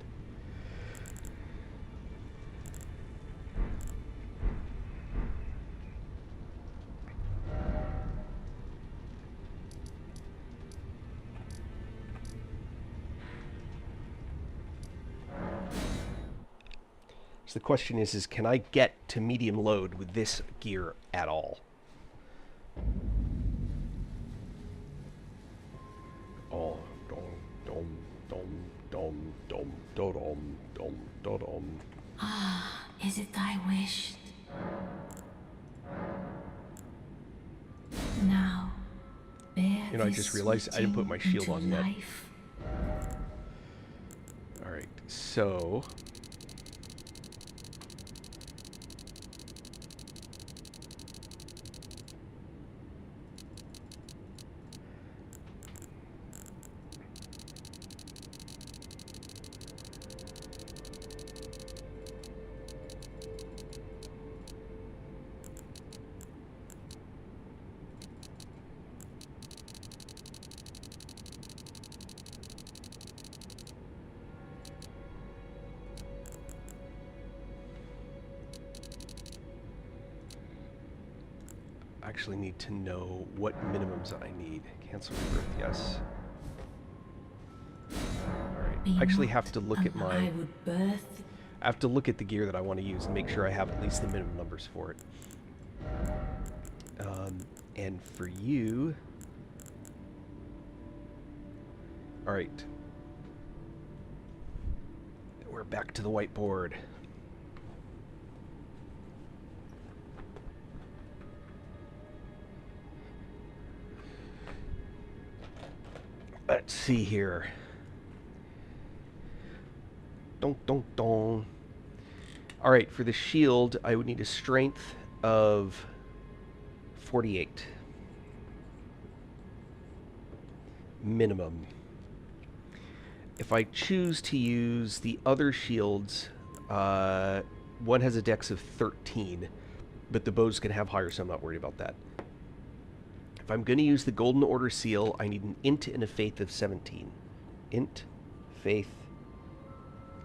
So the question is can I get to medium load with this gear at all? Oh, dom, dom, dom, dom, dom, dom, dom, dom, dom. Ah, is it thy wish? Now, bear You know, I this just realized I didn't put my sweeting shield into on yet. life. Alright, so... I actually need to know what minimums I need. Cancel rebirth, yes. Alright, I actually have to look at my... I would birth. I have to look at the gear that I want to use and make sure I have at least the minimum numbers for it. And for you... Alright. We're back to the whiteboard. Let's see here. Donk, donk, donk. Alright, for the shield, I would need a strength of 48. Minimum. If I choose to use the other shields, one has a dex of 13, but the bows can have higher, so I'm not worried about that. If I'm going to use the Golden Order seal, I need an int and a faith of 17. Int, faith,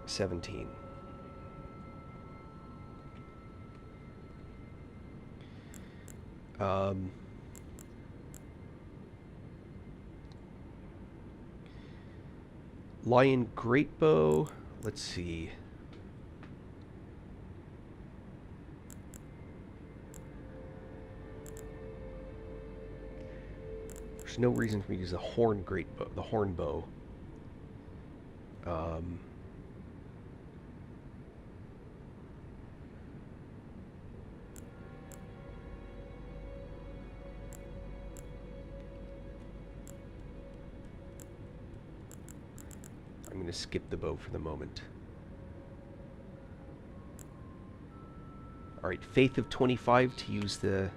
17. Lion Greatbow, let's see. There's no reason for me to use the horn greatbow, the horn bow. I'm going to skip the bow for the moment. Alright, faith of 25 to use the...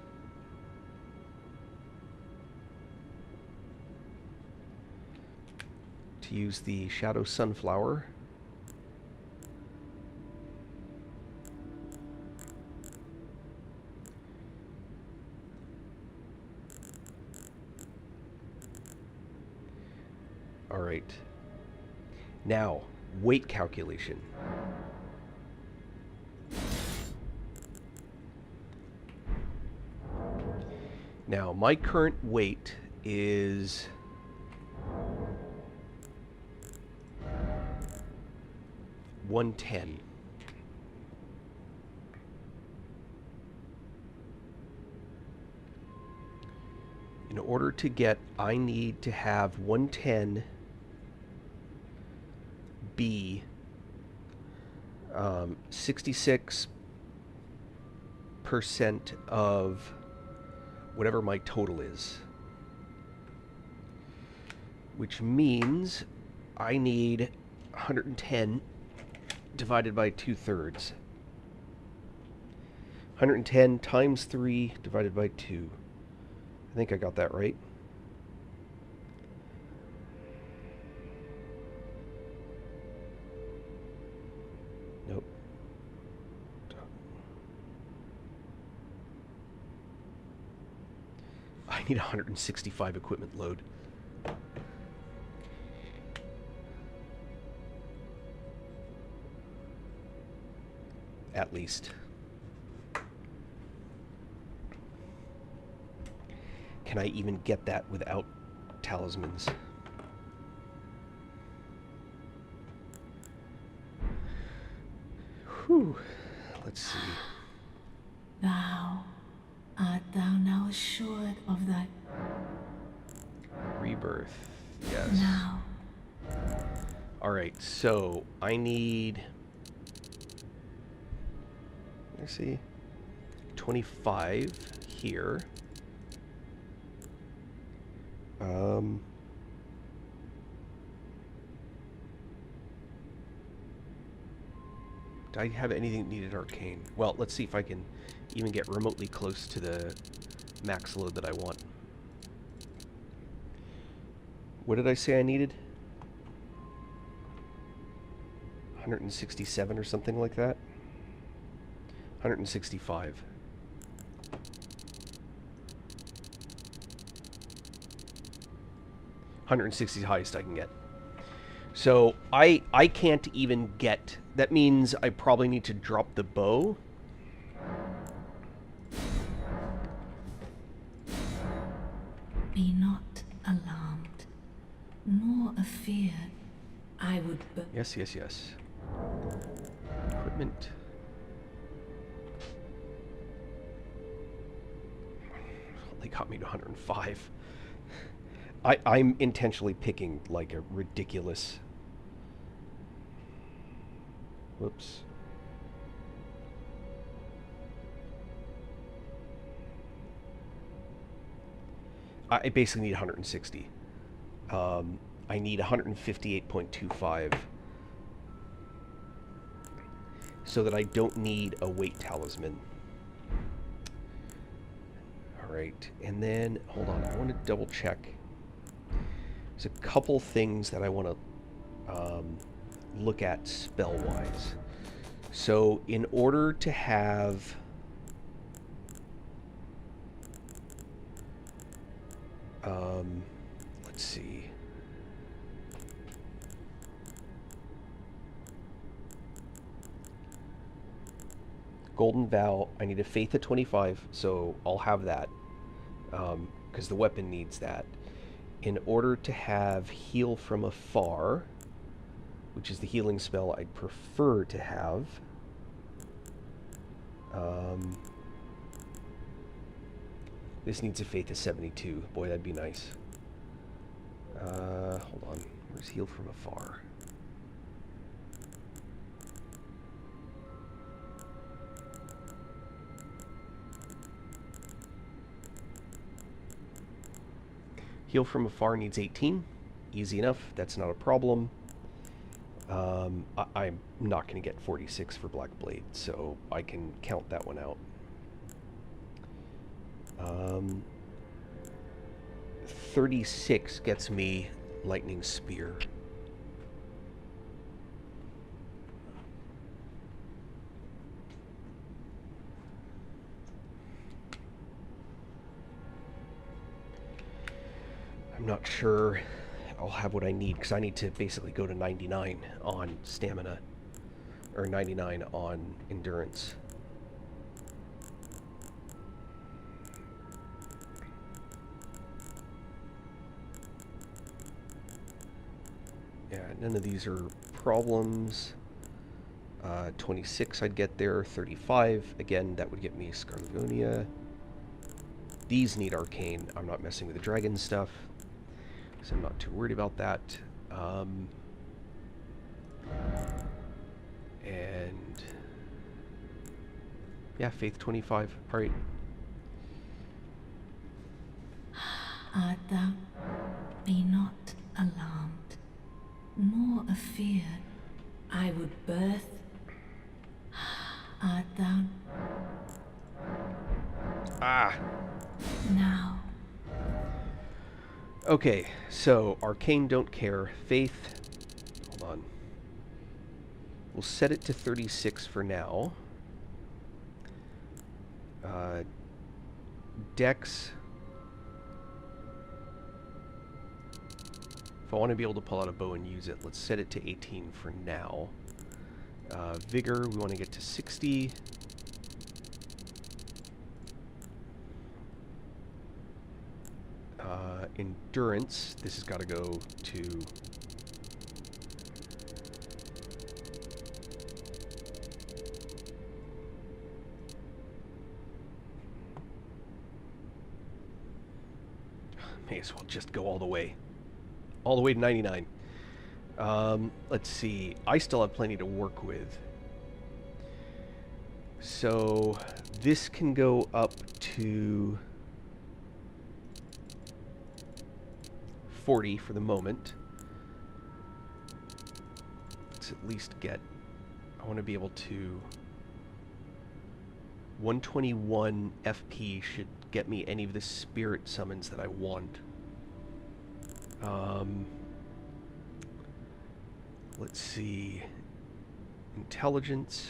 to use the Shadow Sunflower. Alright. Now, weight calculation. Now, my current weight is 110. In order to get, I need to have 110 be 66% of whatever my total is. Which means I need 110 divided by 2/3. 110 times 3 divided by 2. I think I got that right. I need 165 equipment load. At least. Can I even get that without talismans? Whew. Let's see. Art thou now assured of thy... Rebirth. Yes. Now. Alright, so I need... Let's see. 25 here. Do I have anything needed arcane? Well, let's see if I can even get remotely close to the max load that I want. What did I say I needed? 167 or something like that? 165. $160 is the highest I can get. So I can't even get... That means I probably need to drop the bow. Be not alarmed, nor afeared. I would... Yes, yes, yes. Equipment. They got me to 105. I'm intentionally picking like a ridiculous... Whoops. I basically need 160. I need 158.25 so that I don't need a weight talisman. Alright, and then, hold on, I want to double check. There's a couple things that I want to look at spell-wise. So, in order to have... let's see. Golden Vow, I need a Faith of 25, so I'll have that. Because the weapon needs that. In order to have Heal from Afar, which is the healing spell I'd prefer to have. This needs a Faith of 72. Boy, that'd be nice. Hold on. Where's Heal from Afar? Heal from Afar needs 18. Easy enough. That's not a problem. I'm not going to get 46 for Black Blade, so I can count that one out. 36 gets me Lightning Spear. I'm not sure I'll have what I need, because I need to basically go to 99 on stamina, or 99 on endurance. Yeah, none of these are problems. 26 I'd get there, 35, again, that would get me Scarlivonia. These need Arcane. I'm not messing with the dragon stuff, so I'm not too worried about that. And yeah, Faith 25. All right. Art thou? Be not alarmed, nor afeared. I would birth. Art thou? Ah. Now. Okay, so Arcane don't care. Faith, hold on. We'll set it to 36 for now. Dex, If I want to be able to pull out a bow and use it, let's set it to 18 for now. Vigor, we want to get to 60. Endurance, this has got to go to... May as well just go all the way. All the way to 99. Let's see. I still have plenty to work with. So this can go up to 40 for the moment. Let's at least get... I want to be able to... 121 FP should get me any of the spirit summons that I want. Let's see. Intelligence.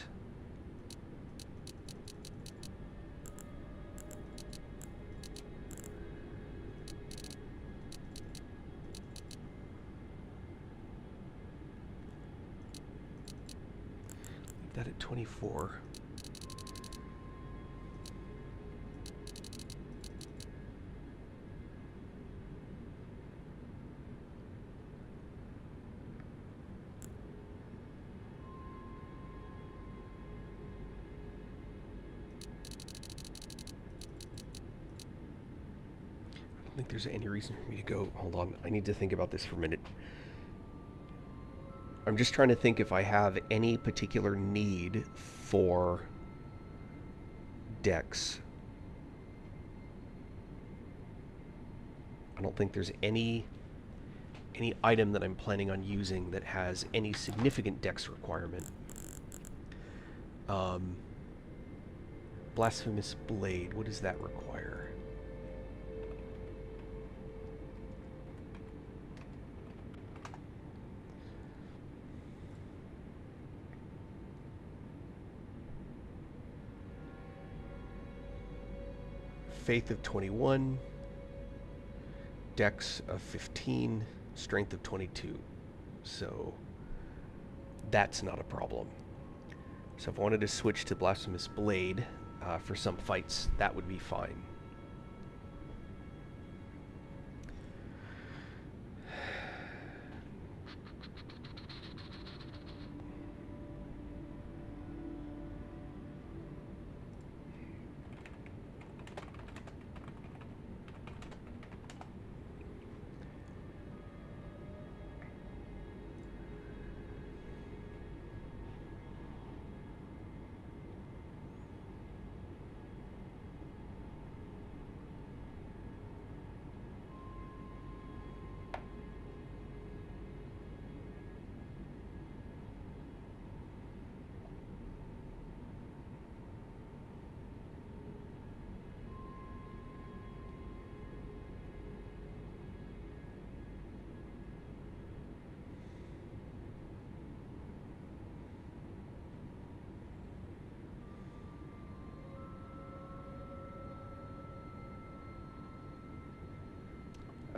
Leave that at 24. I don't think there's any reason for me to go. Hold on, I need to think about this for a minute. I'm just trying to think if I have any particular need for dex. I don't think there's any item that I'm planning on using that has any significant dex requirement. Blasphemous Blade, what does that require? Faith of 21, Dex of 15, Strength of 22. So that's not a problem. So if I wanted to switch to Blasphemous Blade for some fights, that would be fine.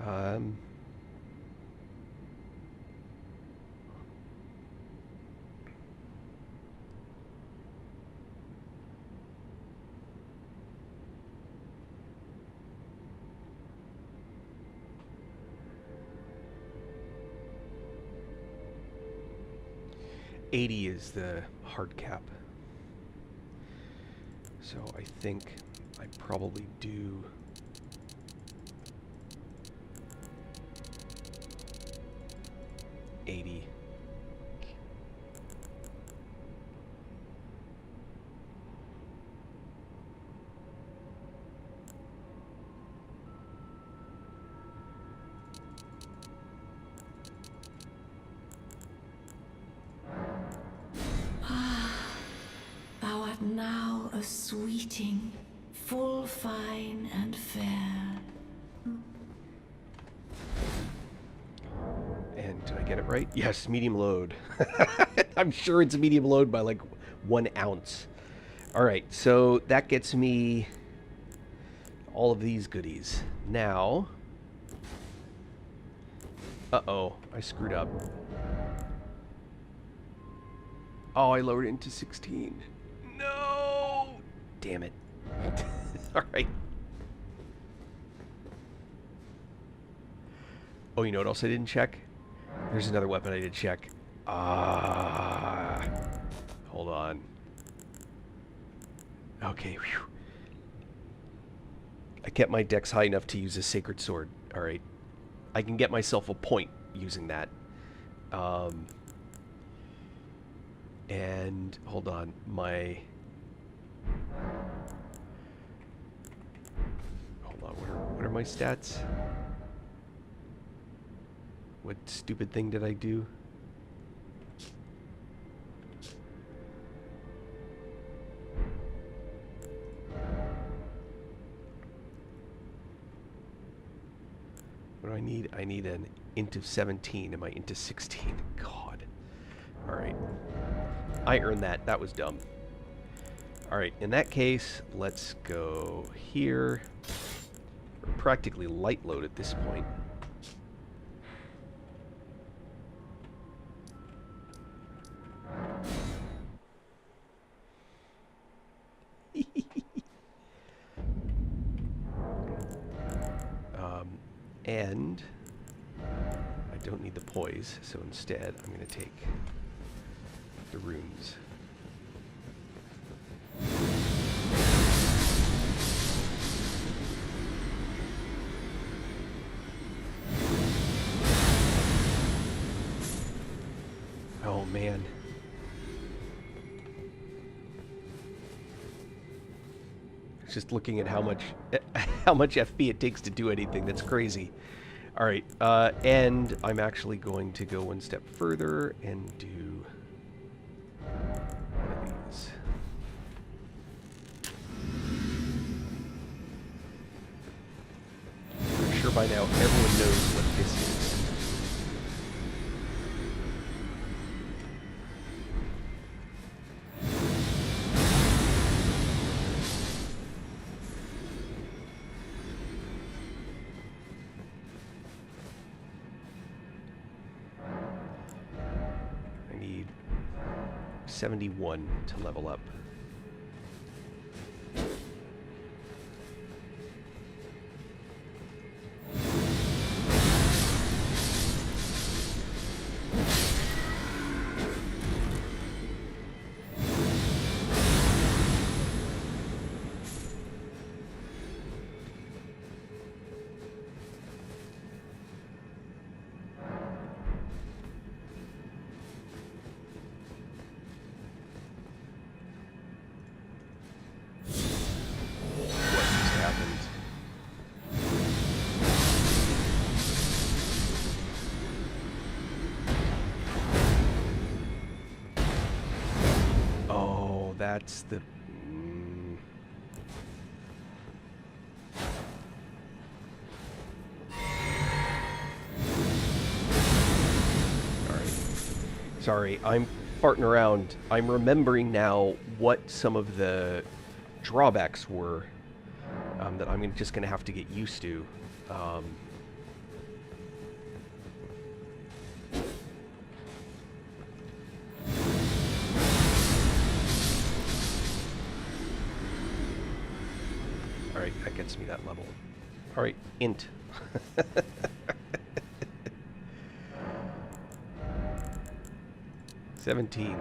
Um, $80 is the hard cap. So I think I probably do $80. Thou art now a sweeting, full fine and fair. And did I get it right? Yes, medium load. I'm sure it's a medium load by like 1 ounce. All right, so that gets me all of these goodies. Now, Uh-oh, I screwed up. Oh, I lowered it into 16. No! Damn it. Alright. Oh, you know what else I didn't check? There's another weapon I did check. Hold on. Okay, whew. I kept my dex high enough to use a sacred sword. Alright. I can get myself a point using that. And hold on, hold on, what are my stats? What stupid thing did I do? What do I need? I need an int of 17. Am I into 16? God. Alright. I earned that. That was dumb. Alright, in that case, let's go here. We're practically light load at this point. And I don't need the poise, so instead I'm going to take the runes. Oh man. Just looking at how much FP it takes to do anything. That's crazy. All right, and I'm actually going to go one step further and do one of these. I'm sure by now everyone knows what this is. I need 71 to level up. That's the... Alright. Sorry, I'm farting around. I'm remembering now what some of the drawbacks were that I'm just going to have to get used to. Alright, that gets me that level. Alright, int. 17.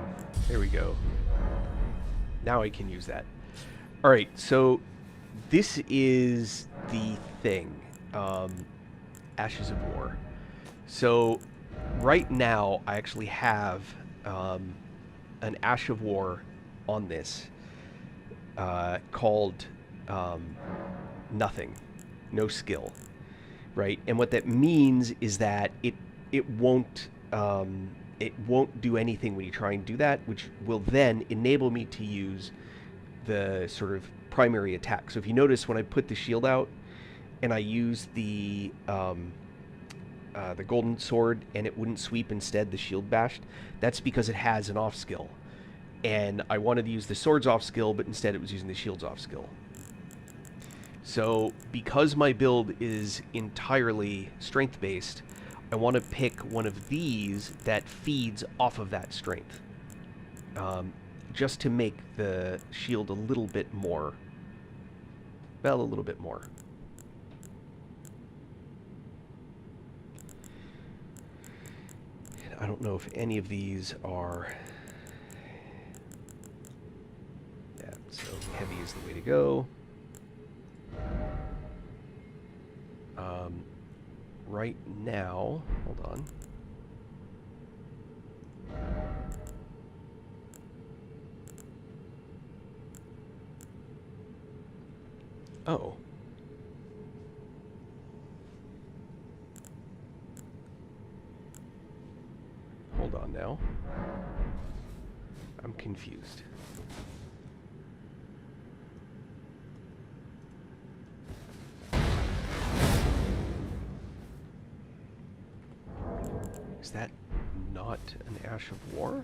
There we go. Now I can use that. Alright, so this is the thing. Ashes of War. So right now I actually have an Ash of War on this called nothing. No skill. Right? And what that means is that it won't do anything when you try and do that, which will then enable me to use the sort of primary attack. So if you notice, when I put the shield out and I use the golden sword and it wouldn't sweep, instead the shield bashed, that's because it has an off skill. And I wanted to use the sword's off skill, but instead it was using the shield's off skill. So because my build is entirely strength based, I want to pick one of these that feeds off of that strength. Just to make the shield a little bit more. Well, a little bit more. And I don't know if any of these are... Yeah, so heavy is the way to go. Right now, hold on. Oh. Hold on now. I'm confused. Is that not an Ash of War?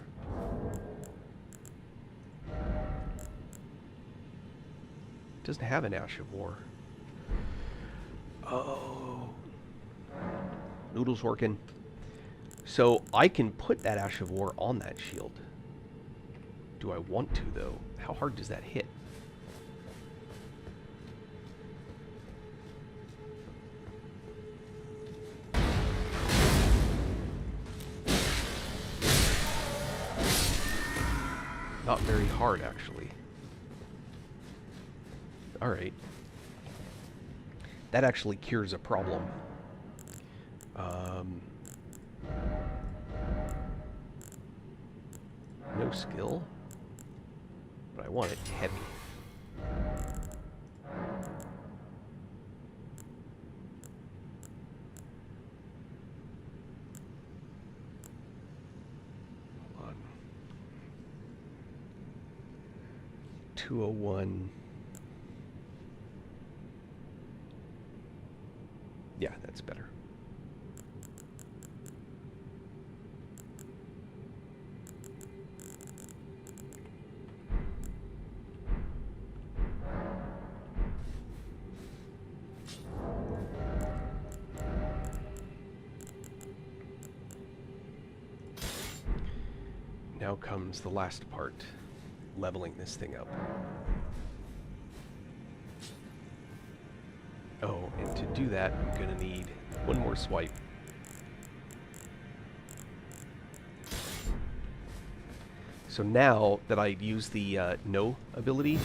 It doesn't have an Ash of War. Oh. Noodle's working. So I can put that Ash of War on that shield. Do I want to, though? How hard does that hit? Not very hard, actually. Alright. That actually cures a problem. No skill. But I want it heavy. Hold on. 201. Yeah, that's better. Now comes the last part, leveling this thing up. Oh, and to do that, I'm gonna need one more swipe. So now that I've used the no ability,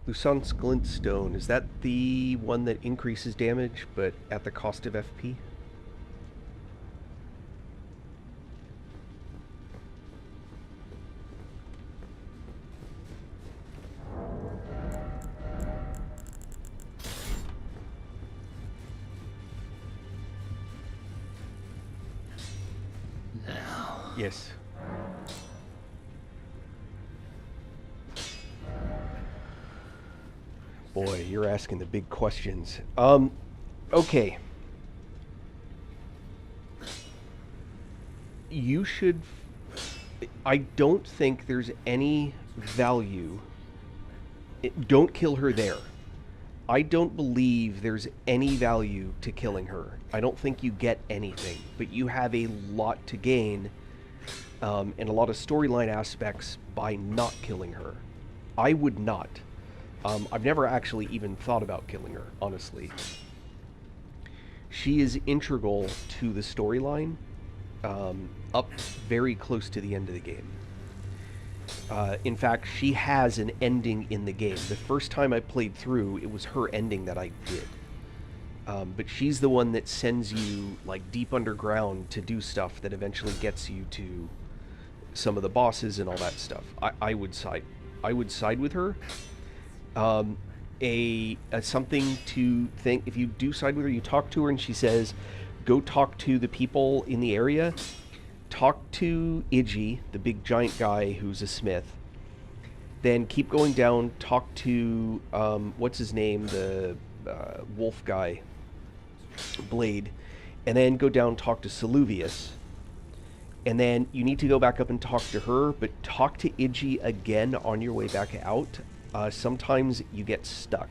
Lusant's Glintstone, is that the one that increases damage, but at the cost of FP? Now. Yes. Boy, you're asking the big questions. Okay. You should... I don't think there's any value... don't kill her there. I don't believe there's any value to killing her. I don't think you get anything, but you have a lot to gain and a lot of storyline aspects by not killing her. I would not. I've never actually even thought about killing her, honestly. She is integral to the storyline, up very close to the end of the game. In fact, she has an ending in the game. The first time I played through, it was her ending that I did. But she's the one that sends you, like, deep underground to do stuff that eventually gets you to some of the bosses and all that stuff. I would side with her. Something to think, if you do side with her, you talk to her and she says, go talk to the people in the area, talk to Iggy, the big giant guy who's a smith, Then keep going down, talk to, what's his name, the wolf guy, Blade, and then go down, talk to Saluvius. And then you need to go back up and talk to her, but talk to Iggy again on your way back out. Sometimes you get stuck.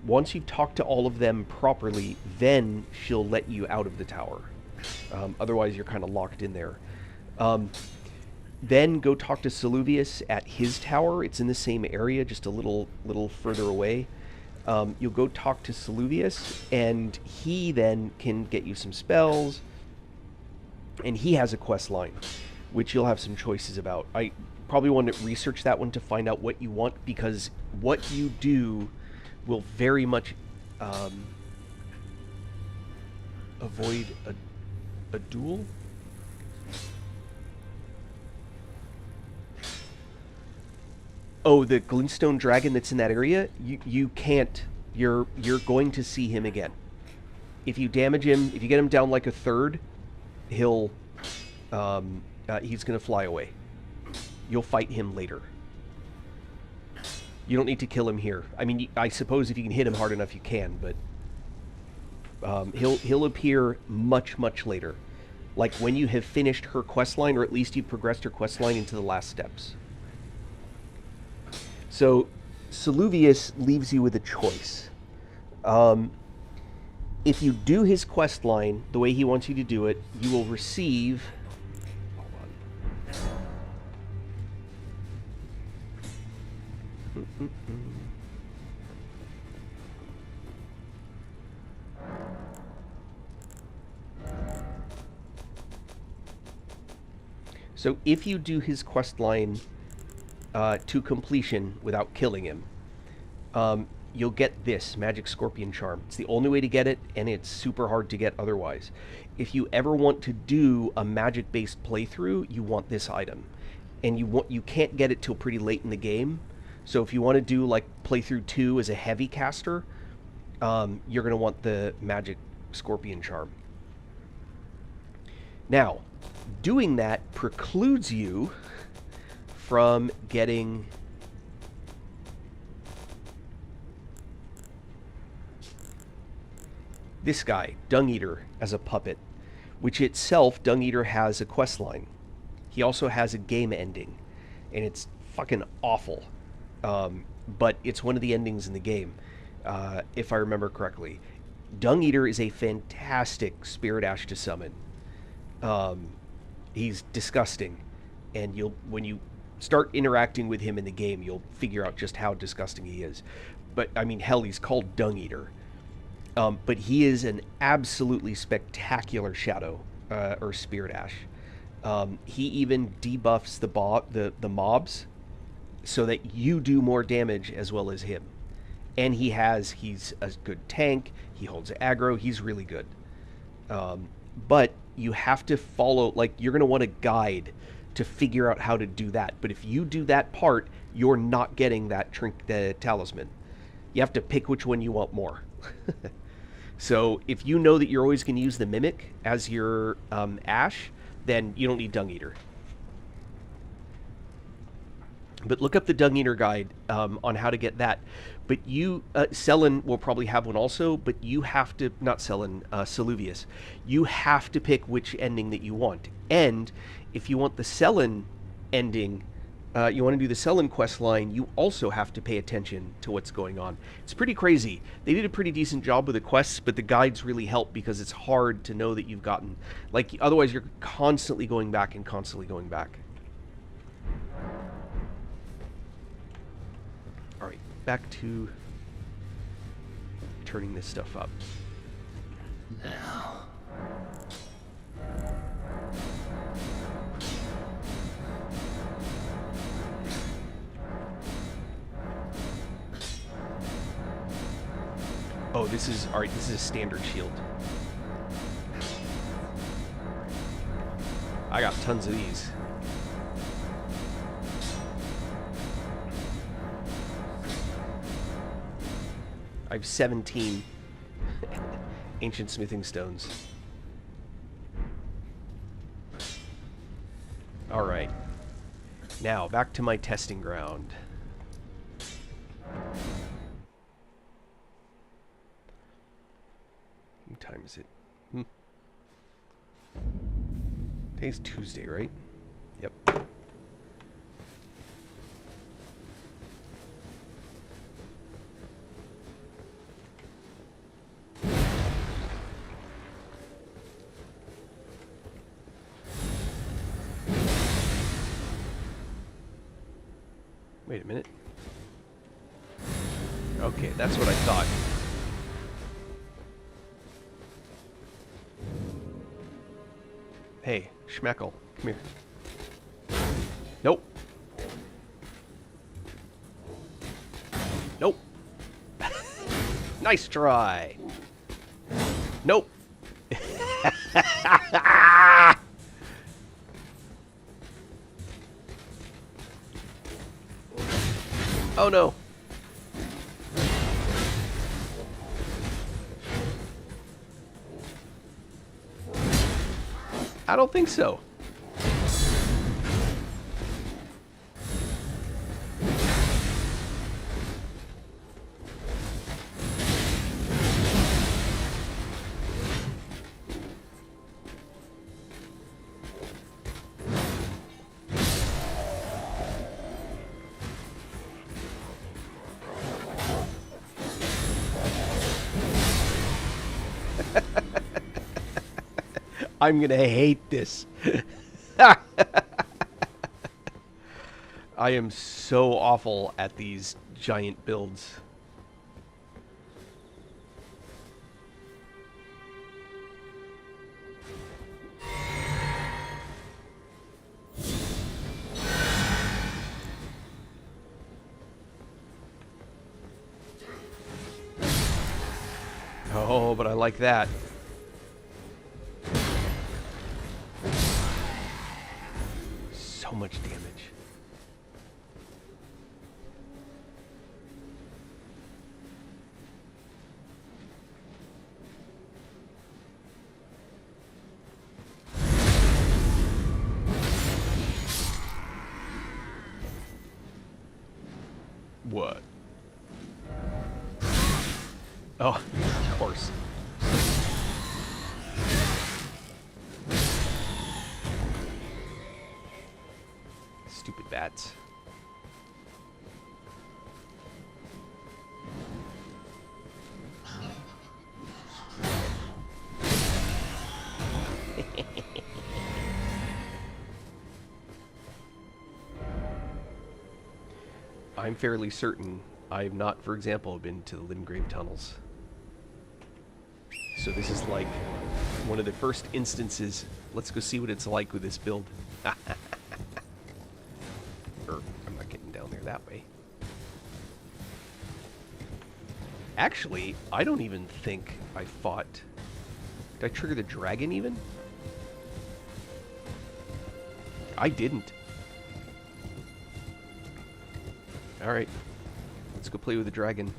Once you've talked to all of them properly, then she'll let you out of the tower. Otherwise, you're kind of locked in there. Then go talk to Saluvius at his tower. It's in the same area, just a little further away. You'll go talk to Saluvius, and he then can get you some spells. And he has a quest line, which you'll have some choices about. I probably want to research that one to find out what you want, because what you do will very much avoid a duel. Oh, the glintstone dragon that's in that area, you can't. You're going to see him again. If you damage him, if you get him down like a third, he'll he's gonna fly away. You'll fight him later. You don't need to kill him here. I mean, I suppose if you can hit him hard enough, you can, but he'll appear much later, like when you have finished her quest line, or at least you've progressed her quest line into the last steps. So Saluvius leaves you with a choice. If you do his quest line the way he wants you to do it, you will receive... Hold on. So if you do his quest line to completion without killing him, you'll get this Magic Scorpion Charm. It's the only way to get it, and it's super hard to get otherwise. If you ever want to do a magic-based playthrough, you want this item, and you can't get it till pretty late in the game. So if you want to do like playthrough 2 as a heavy caster, you're going to want the Magic Scorpion Charm. Now, doing that precludes you from getting this guy, Dung Eater, as a puppet, which itself, Dung Eater has a quest line. He also has a game ending, and it's fucking awful. But it's one of the endings in the game, if I remember correctly. Dung Eater is a fantastic Spirit Ash to summon. He's disgusting, and when you start interacting with him in the game, you'll figure out just how disgusting he is. But, I mean, hell, he's called Dung Eater. But he is an absolutely spectacular Shadow, or Spirit Ash. He even debuffs the mobs so that you do more damage as well as him. And he's a good tank, he holds aggro, he's really good. But you have to follow, like, you're going to want a guide to figure out how to do that. But if you do that part, you're not getting that the talisman. You have to pick which one you want more. So if you know that you're always going to use the Mimic as your Ash, then you don't need Dung Eater. But look up the Dung Eater guide on how to get that. But Selen will probably have one also, but you have to, not Selen, Saluvius. You have to pick which ending that you want. And if you want the Selen ending, you want to do the Selen quest line, you also have to pay attention to what's going on. It's pretty crazy. They did a pretty decent job with the quests, but the guides really help because it's hard to know that you've gotten... Like, otherwise you're constantly going back and constantly going back. Alright, back to turning this stuff up. Now. Oh, this is... Alright, this is a standard shield. I got tons of these. I have 17 ancient smithing stones. Alright. Now, back to my testing ground. What time is it? Today's Tuesday, right? Yep. Wait a minute. Okay, that's what I thought. Hey, Schmeckle, come here. Nope. Nope. Nice try. Nope. Oh no. I don't think so. I'm gonna hate this. I am so awful at these giant builds. Oh, but I like that. So much damage. What? Oh, of course. Stupid bats. I'm fairly certain I have not, for example, been to the Limgrave tunnels. So this is like one of the first instances. Let's go see what it's like with this build. Or, I'm not getting down there that way. Actually, I don't even think I fought... Did I trigger the dragon even? I didn't. Alright. Let's go play with the dragon.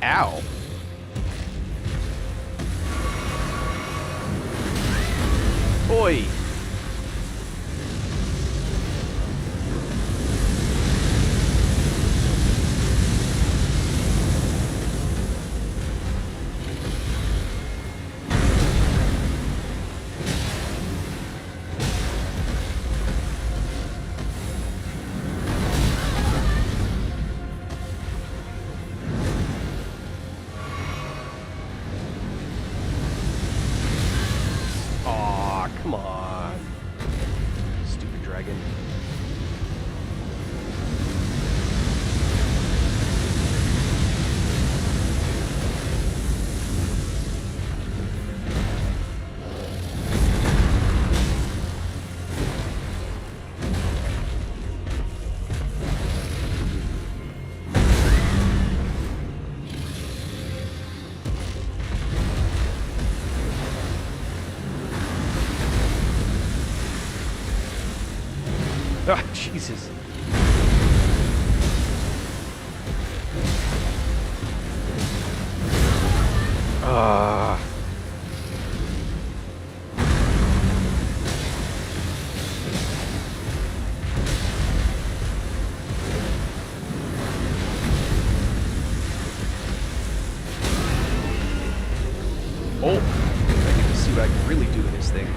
Ow. Oi. Aw, come on. Ah, Jesus. Ah. Oh, I get to see what I can really do with this thing.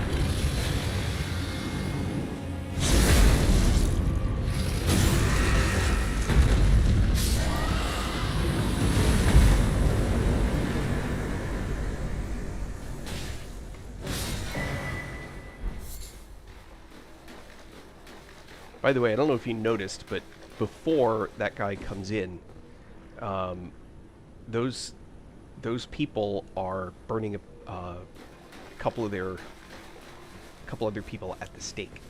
By the way, I don't know if you noticed, but before that guy comes in, those people are burning a couple other people at the stake.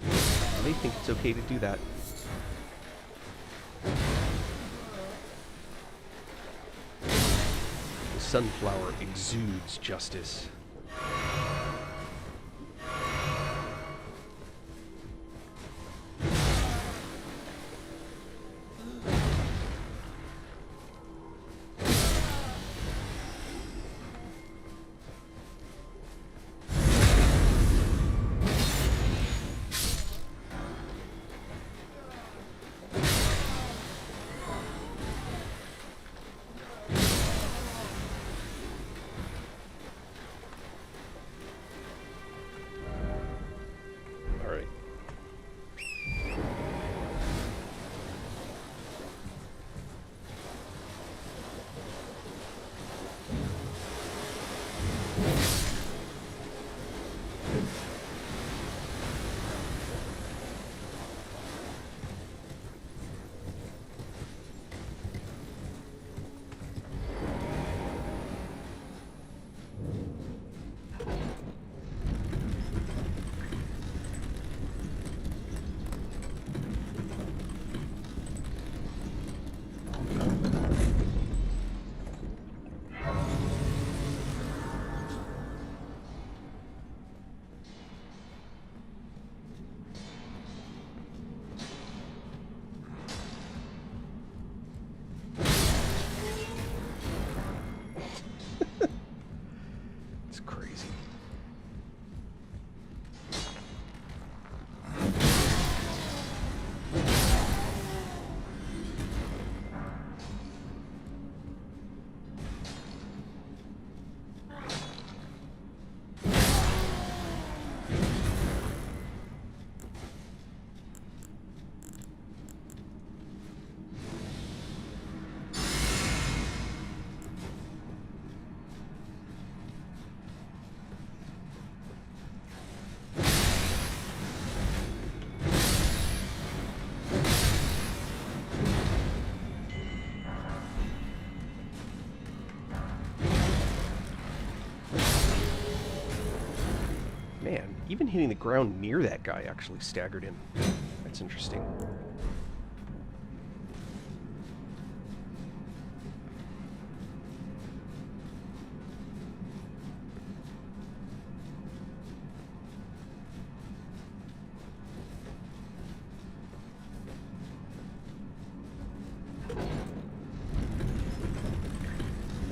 They think it's okay to do that. The sunflower exudes justice. It's crazy. Man, even hitting the ground near that guy actually staggered him. That's interesting.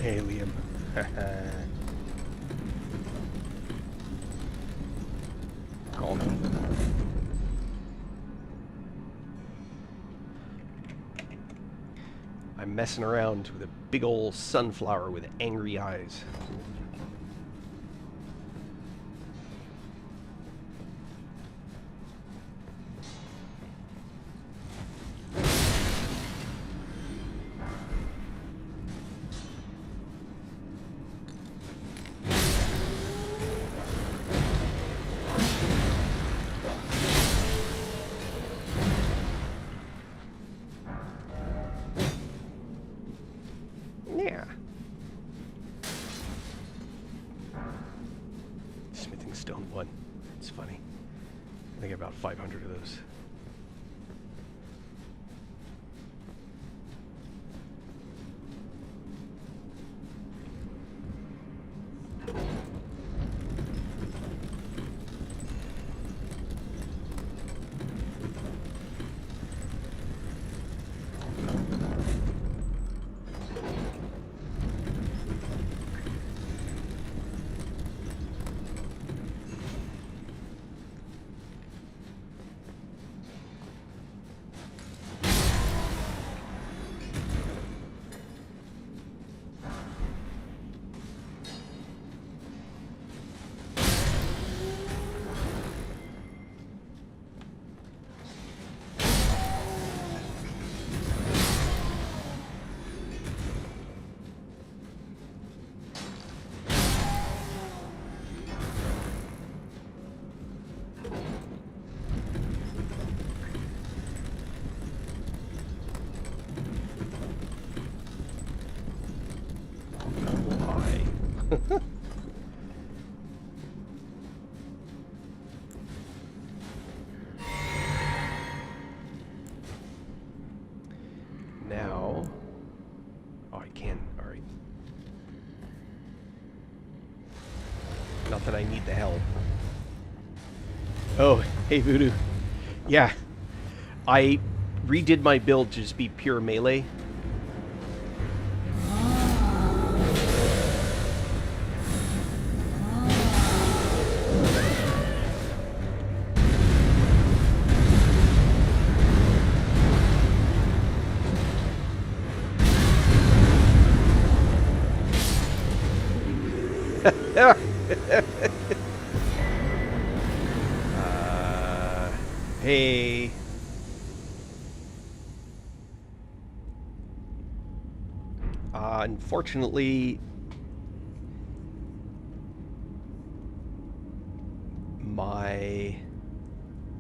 Hey, Liam. Call me. I'm messing around with a big ol' sunflower with angry eyes. Yeah. Smithing stone 1. It's funny. I think about 500 of those. Now... Oh, I can. Alright. Not that I need the help. Oh, hey Voodoo. Yeah. I redid my build to just be pure melee. Hey. Unfortunately, my...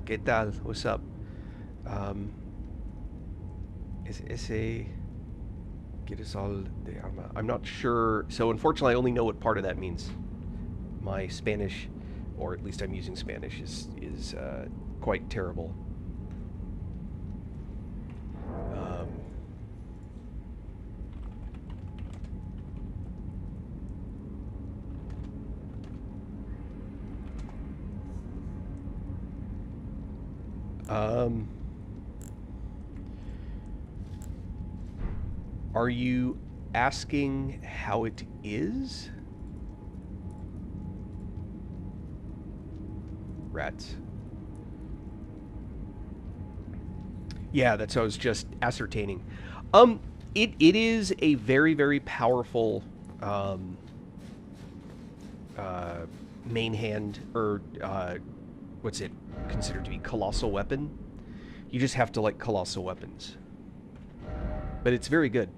¿Qué tal? What's up? Ese... Girasol de Arma. I'm not sure. So unfortunately, I only know what part of that means. My Spanish, or at least I'm using Spanish, is quite terrible. Are you asking how it is? Rats. Yeah, that's what I was just ascertaining. It is a very, very powerful main hand, or what's it considered to be? Colossal weapon. You just have to like colossal weapons. But it's very good.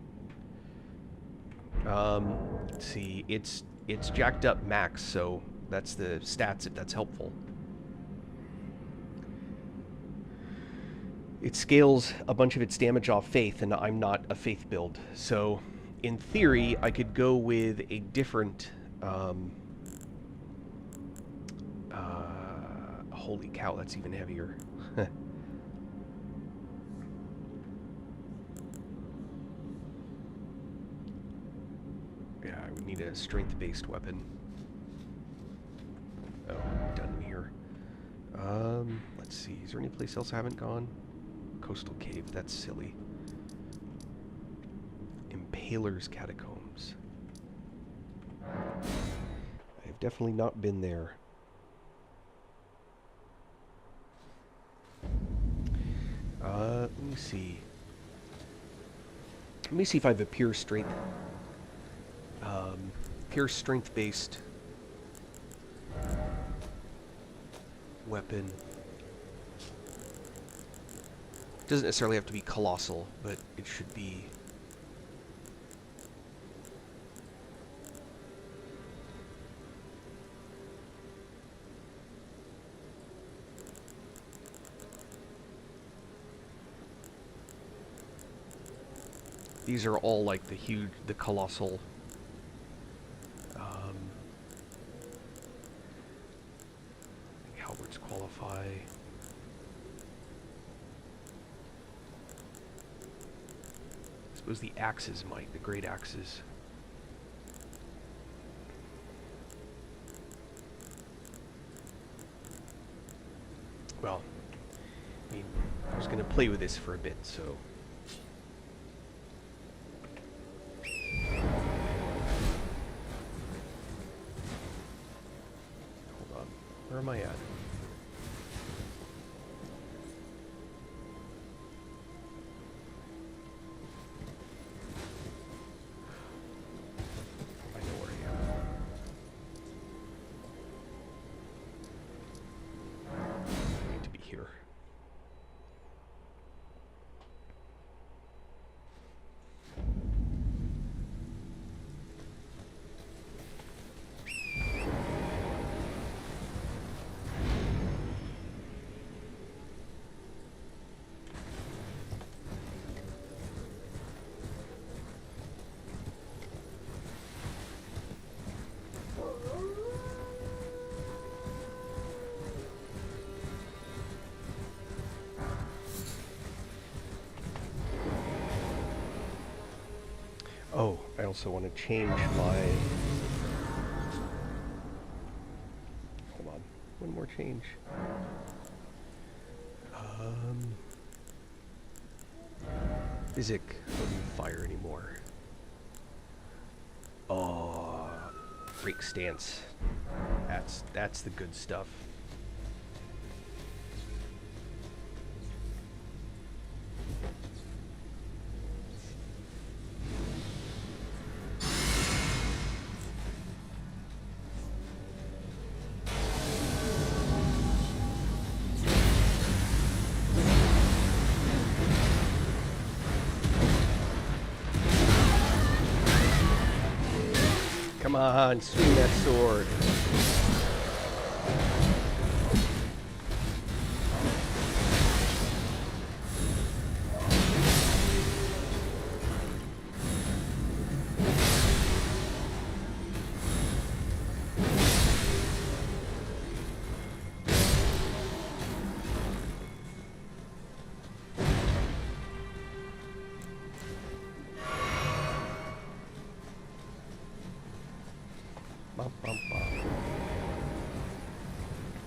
Let's see, it's jacked up max, so that's the stats if that's helpful. It scales a bunch of its damage off faith, and I'm not a faith build. So, in theory, I could go with a different... holy cow, that's even heavier. Yeah, I would need a strength-based weapon. Oh, done here. Let's see. Is there any place else I haven't gone? Coastal Cave. That's silly. Impaler's Catacombs. I've definitely not been there. Let me see. Let me see if I have a pure strength. Pure strength-based weapon. Doesn't necessarily have to be colossal, but it should be. These are all like the colossal. Halberds qualify. I suppose the axes might, the great axes. Well, I mean, I was going to play with this for a bit, so. Hold on. Where am I at? I know where I am. I need to be here. also want to change my... Hold on. One more change. Physic wouldn't fire anymore. Oh, break stance. That's the good stuff. Come on, swing that sword. Bum, bum, bum.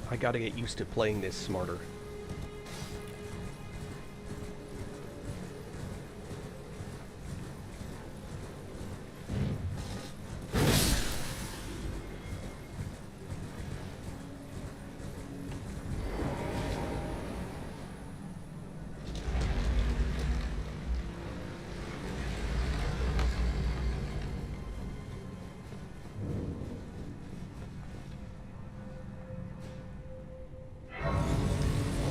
I gotta get used to playing this smarter.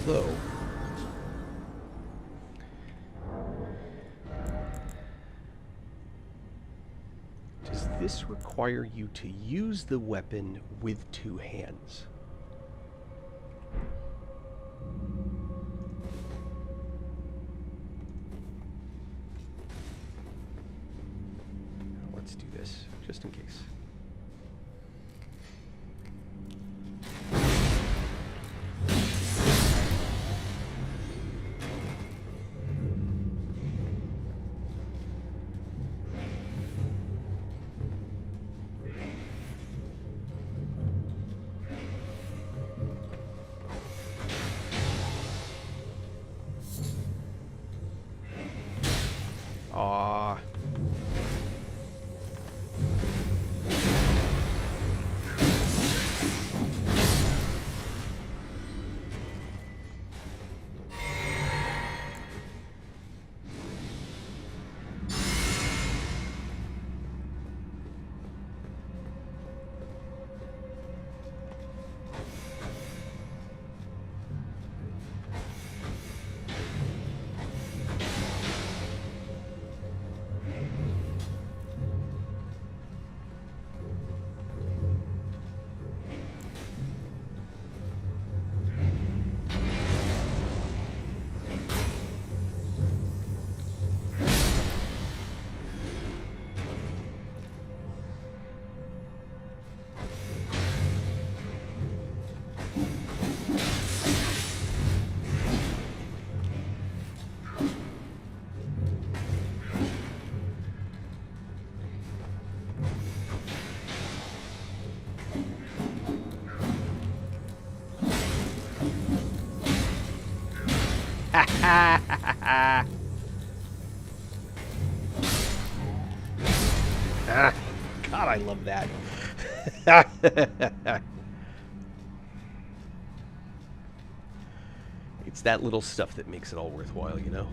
Although, does this require you to use the weapon with two hands? Let's do this, just in case. Aw. Ah, God, I love that. It's that little stuff that makes it all worthwhile, you know?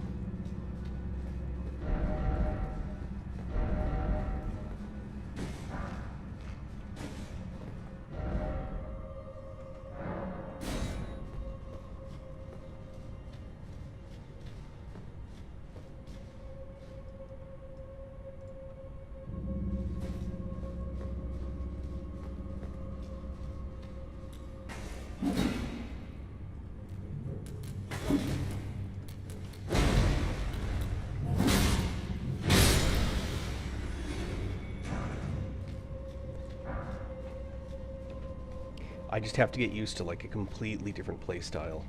I just have to get used to like a completely different play style.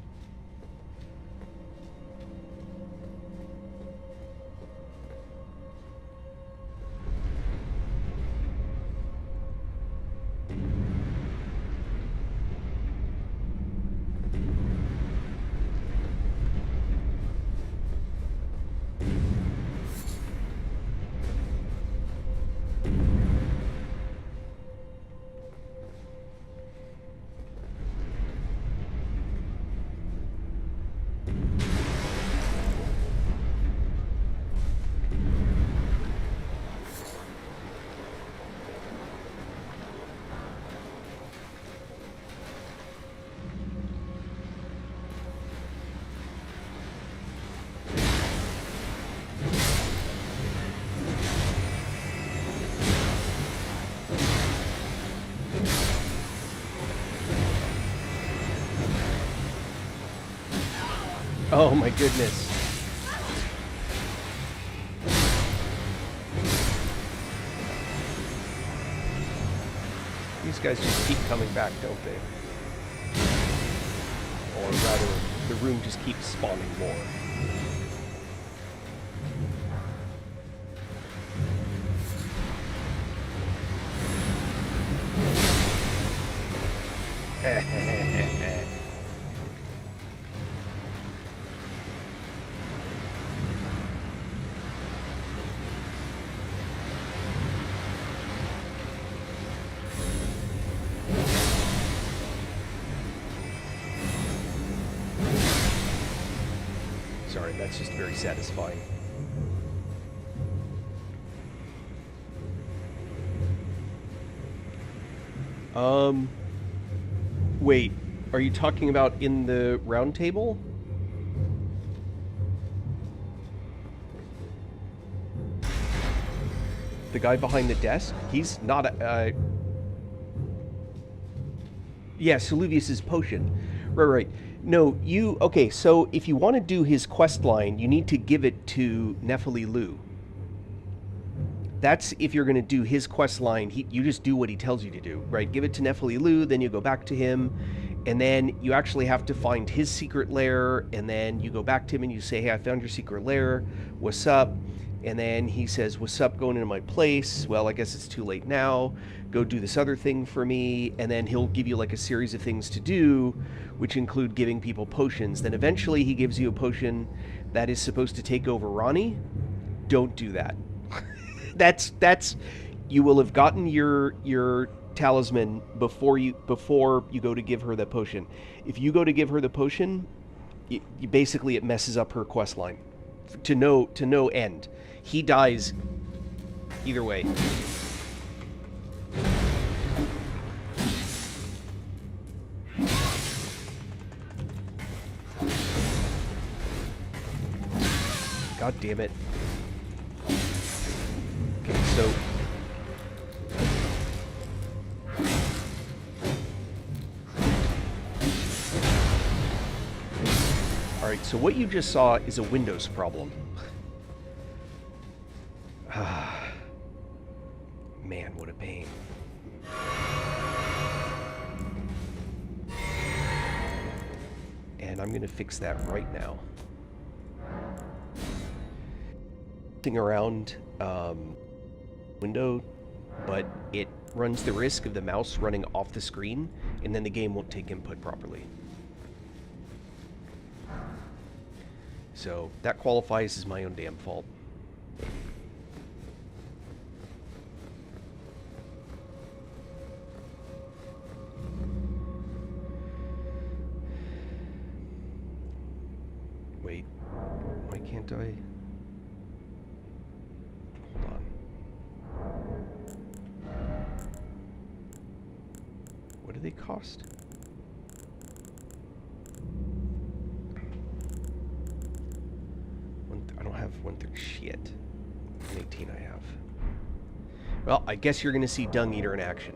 Oh my goodness. These guys just keep coming back, don't they? Or rather, the room just keeps spawning more. Sorry, that's just very satisfying. Wait, are you talking about in the round table? The guy behind the desk? He's not a... Yeah, Soluvius's potion. Right. No, you... Okay, so if you want to do his quest line, you need to give it to Nephili Lu. That's if you're going to do his quest line. You just do what he tells you to do, right? Give it to Nephili Lu, then you go back to him, and then you actually have to find his secret lair, and then you go back to him and you say, hey, I found your secret lair. What's up? And then he says, what's up, going into my place? Well, I guess it's too late now. Go do this other thing for me. And then he'll give you like a series of things to do, which include giving people potions. Then eventually he gives you a potion that is supposed to take over Ronnie. Don't do that. That's you will have gotten your talisman before you go to give her the potion. If you go to give her the potion, you basically it messes up her quest line to no end. He dies either way. God damn it. Okay, so alright, so what you just saw is a Windows problem. Man, what a pain. And I'm going to fix that right now. Around window, but it runs the risk of the mouse running off the screen, and then the game won't take input properly. So that qualifies as my own damn fault. Wait, why can't I? Hold on. What do they cost? I don't have 130. Shit. 118 I have. Well, I guess you're going to see Dung Eater in action.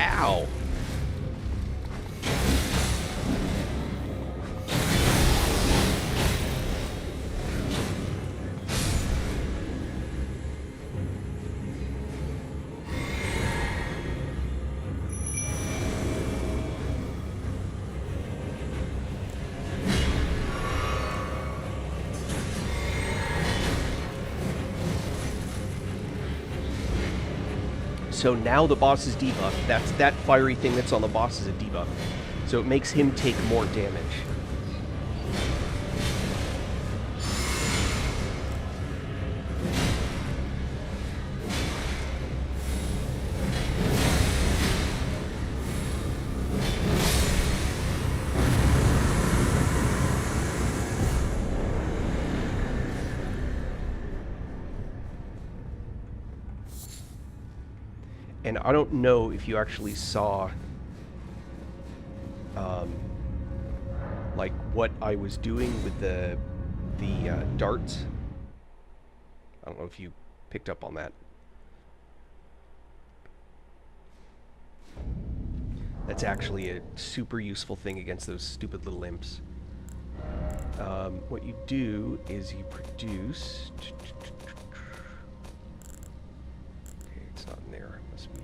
Ow! So now the boss is debuffed. That fiery thing that's on the boss is a debuff. So it makes him take more damage. And I don't know if you actually saw, like, what I was doing with the darts. I don't know if you picked up on that. That's actually a super useful thing against those stupid little imps. What you do is you produce... Okay, it's not in there. It must be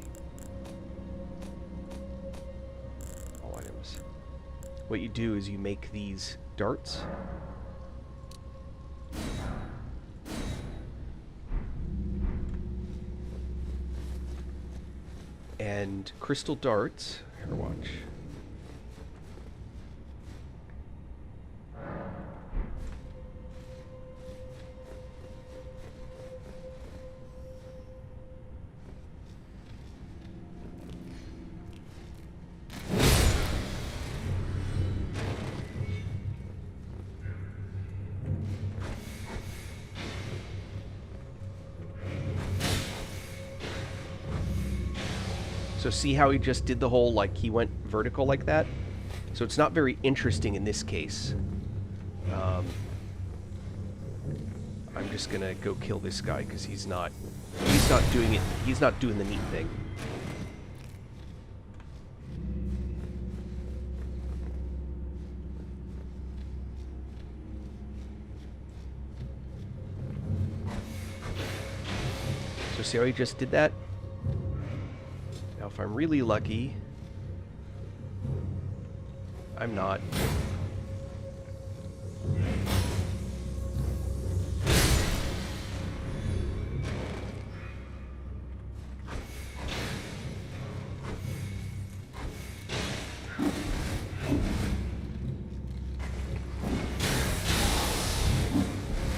all items. What you do is you make these darts. And crystal darts... Here, watch. So see how he just did the whole, like, he went vertical like that? So it's not very interesting in this case. I'm just gonna go kill this guy because he's not doing it. He's not doing the neat thing. So see how he just did that? Now if I'm really lucky, I'm not.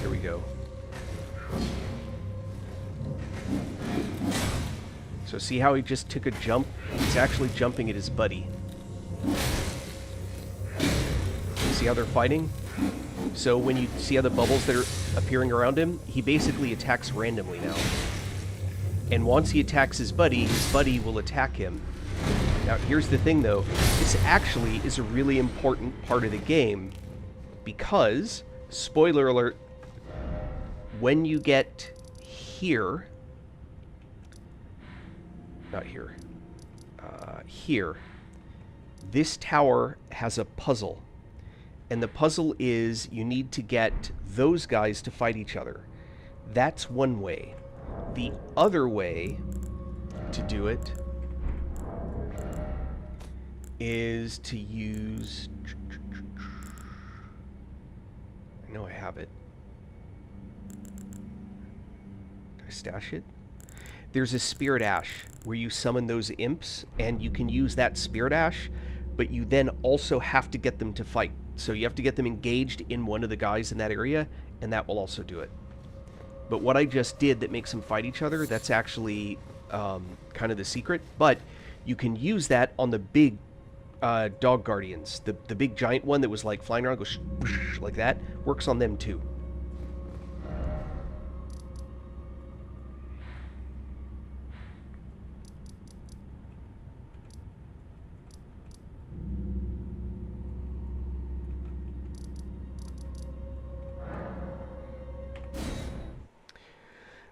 Here we go. So see how he just took a jump? He's actually jumping at his buddy. See how they're fighting? So when you see how the bubbles that are appearing around him, he basically attacks randomly now. And once he attacks his buddy will attack him. Now here's the thing though, this actually is a really important part of the game because, spoiler alert, when you get here, not here, here, this tower has a puzzle. And the puzzle is you need to get those guys to fight each other. That's one way. The other way to do it is to use... I know I have it. Did I stash it? There's a Spirit Ash where you summon those imps, and you can use that Spirit Ash, but you then also have to get them to fight. So you have to get them engaged in one of the guys in that area, and that will also do it. But what I just did that makes them fight each other, that's actually kind of the secret. But you can use that on the big dog guardians. The big giant one that was like flying around, goes like that, works on them too.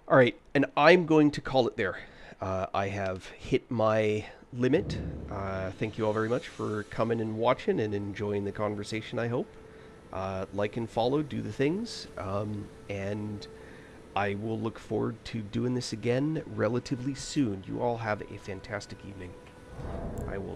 All right, and I'm going to call it there. I have hit my limit. Thank you all very much for coming and watching and enjoying the conversation, I hope. Like and follow, do the things, and I will look forward to doing this again relatively soon. You all have a fantastic evening. I will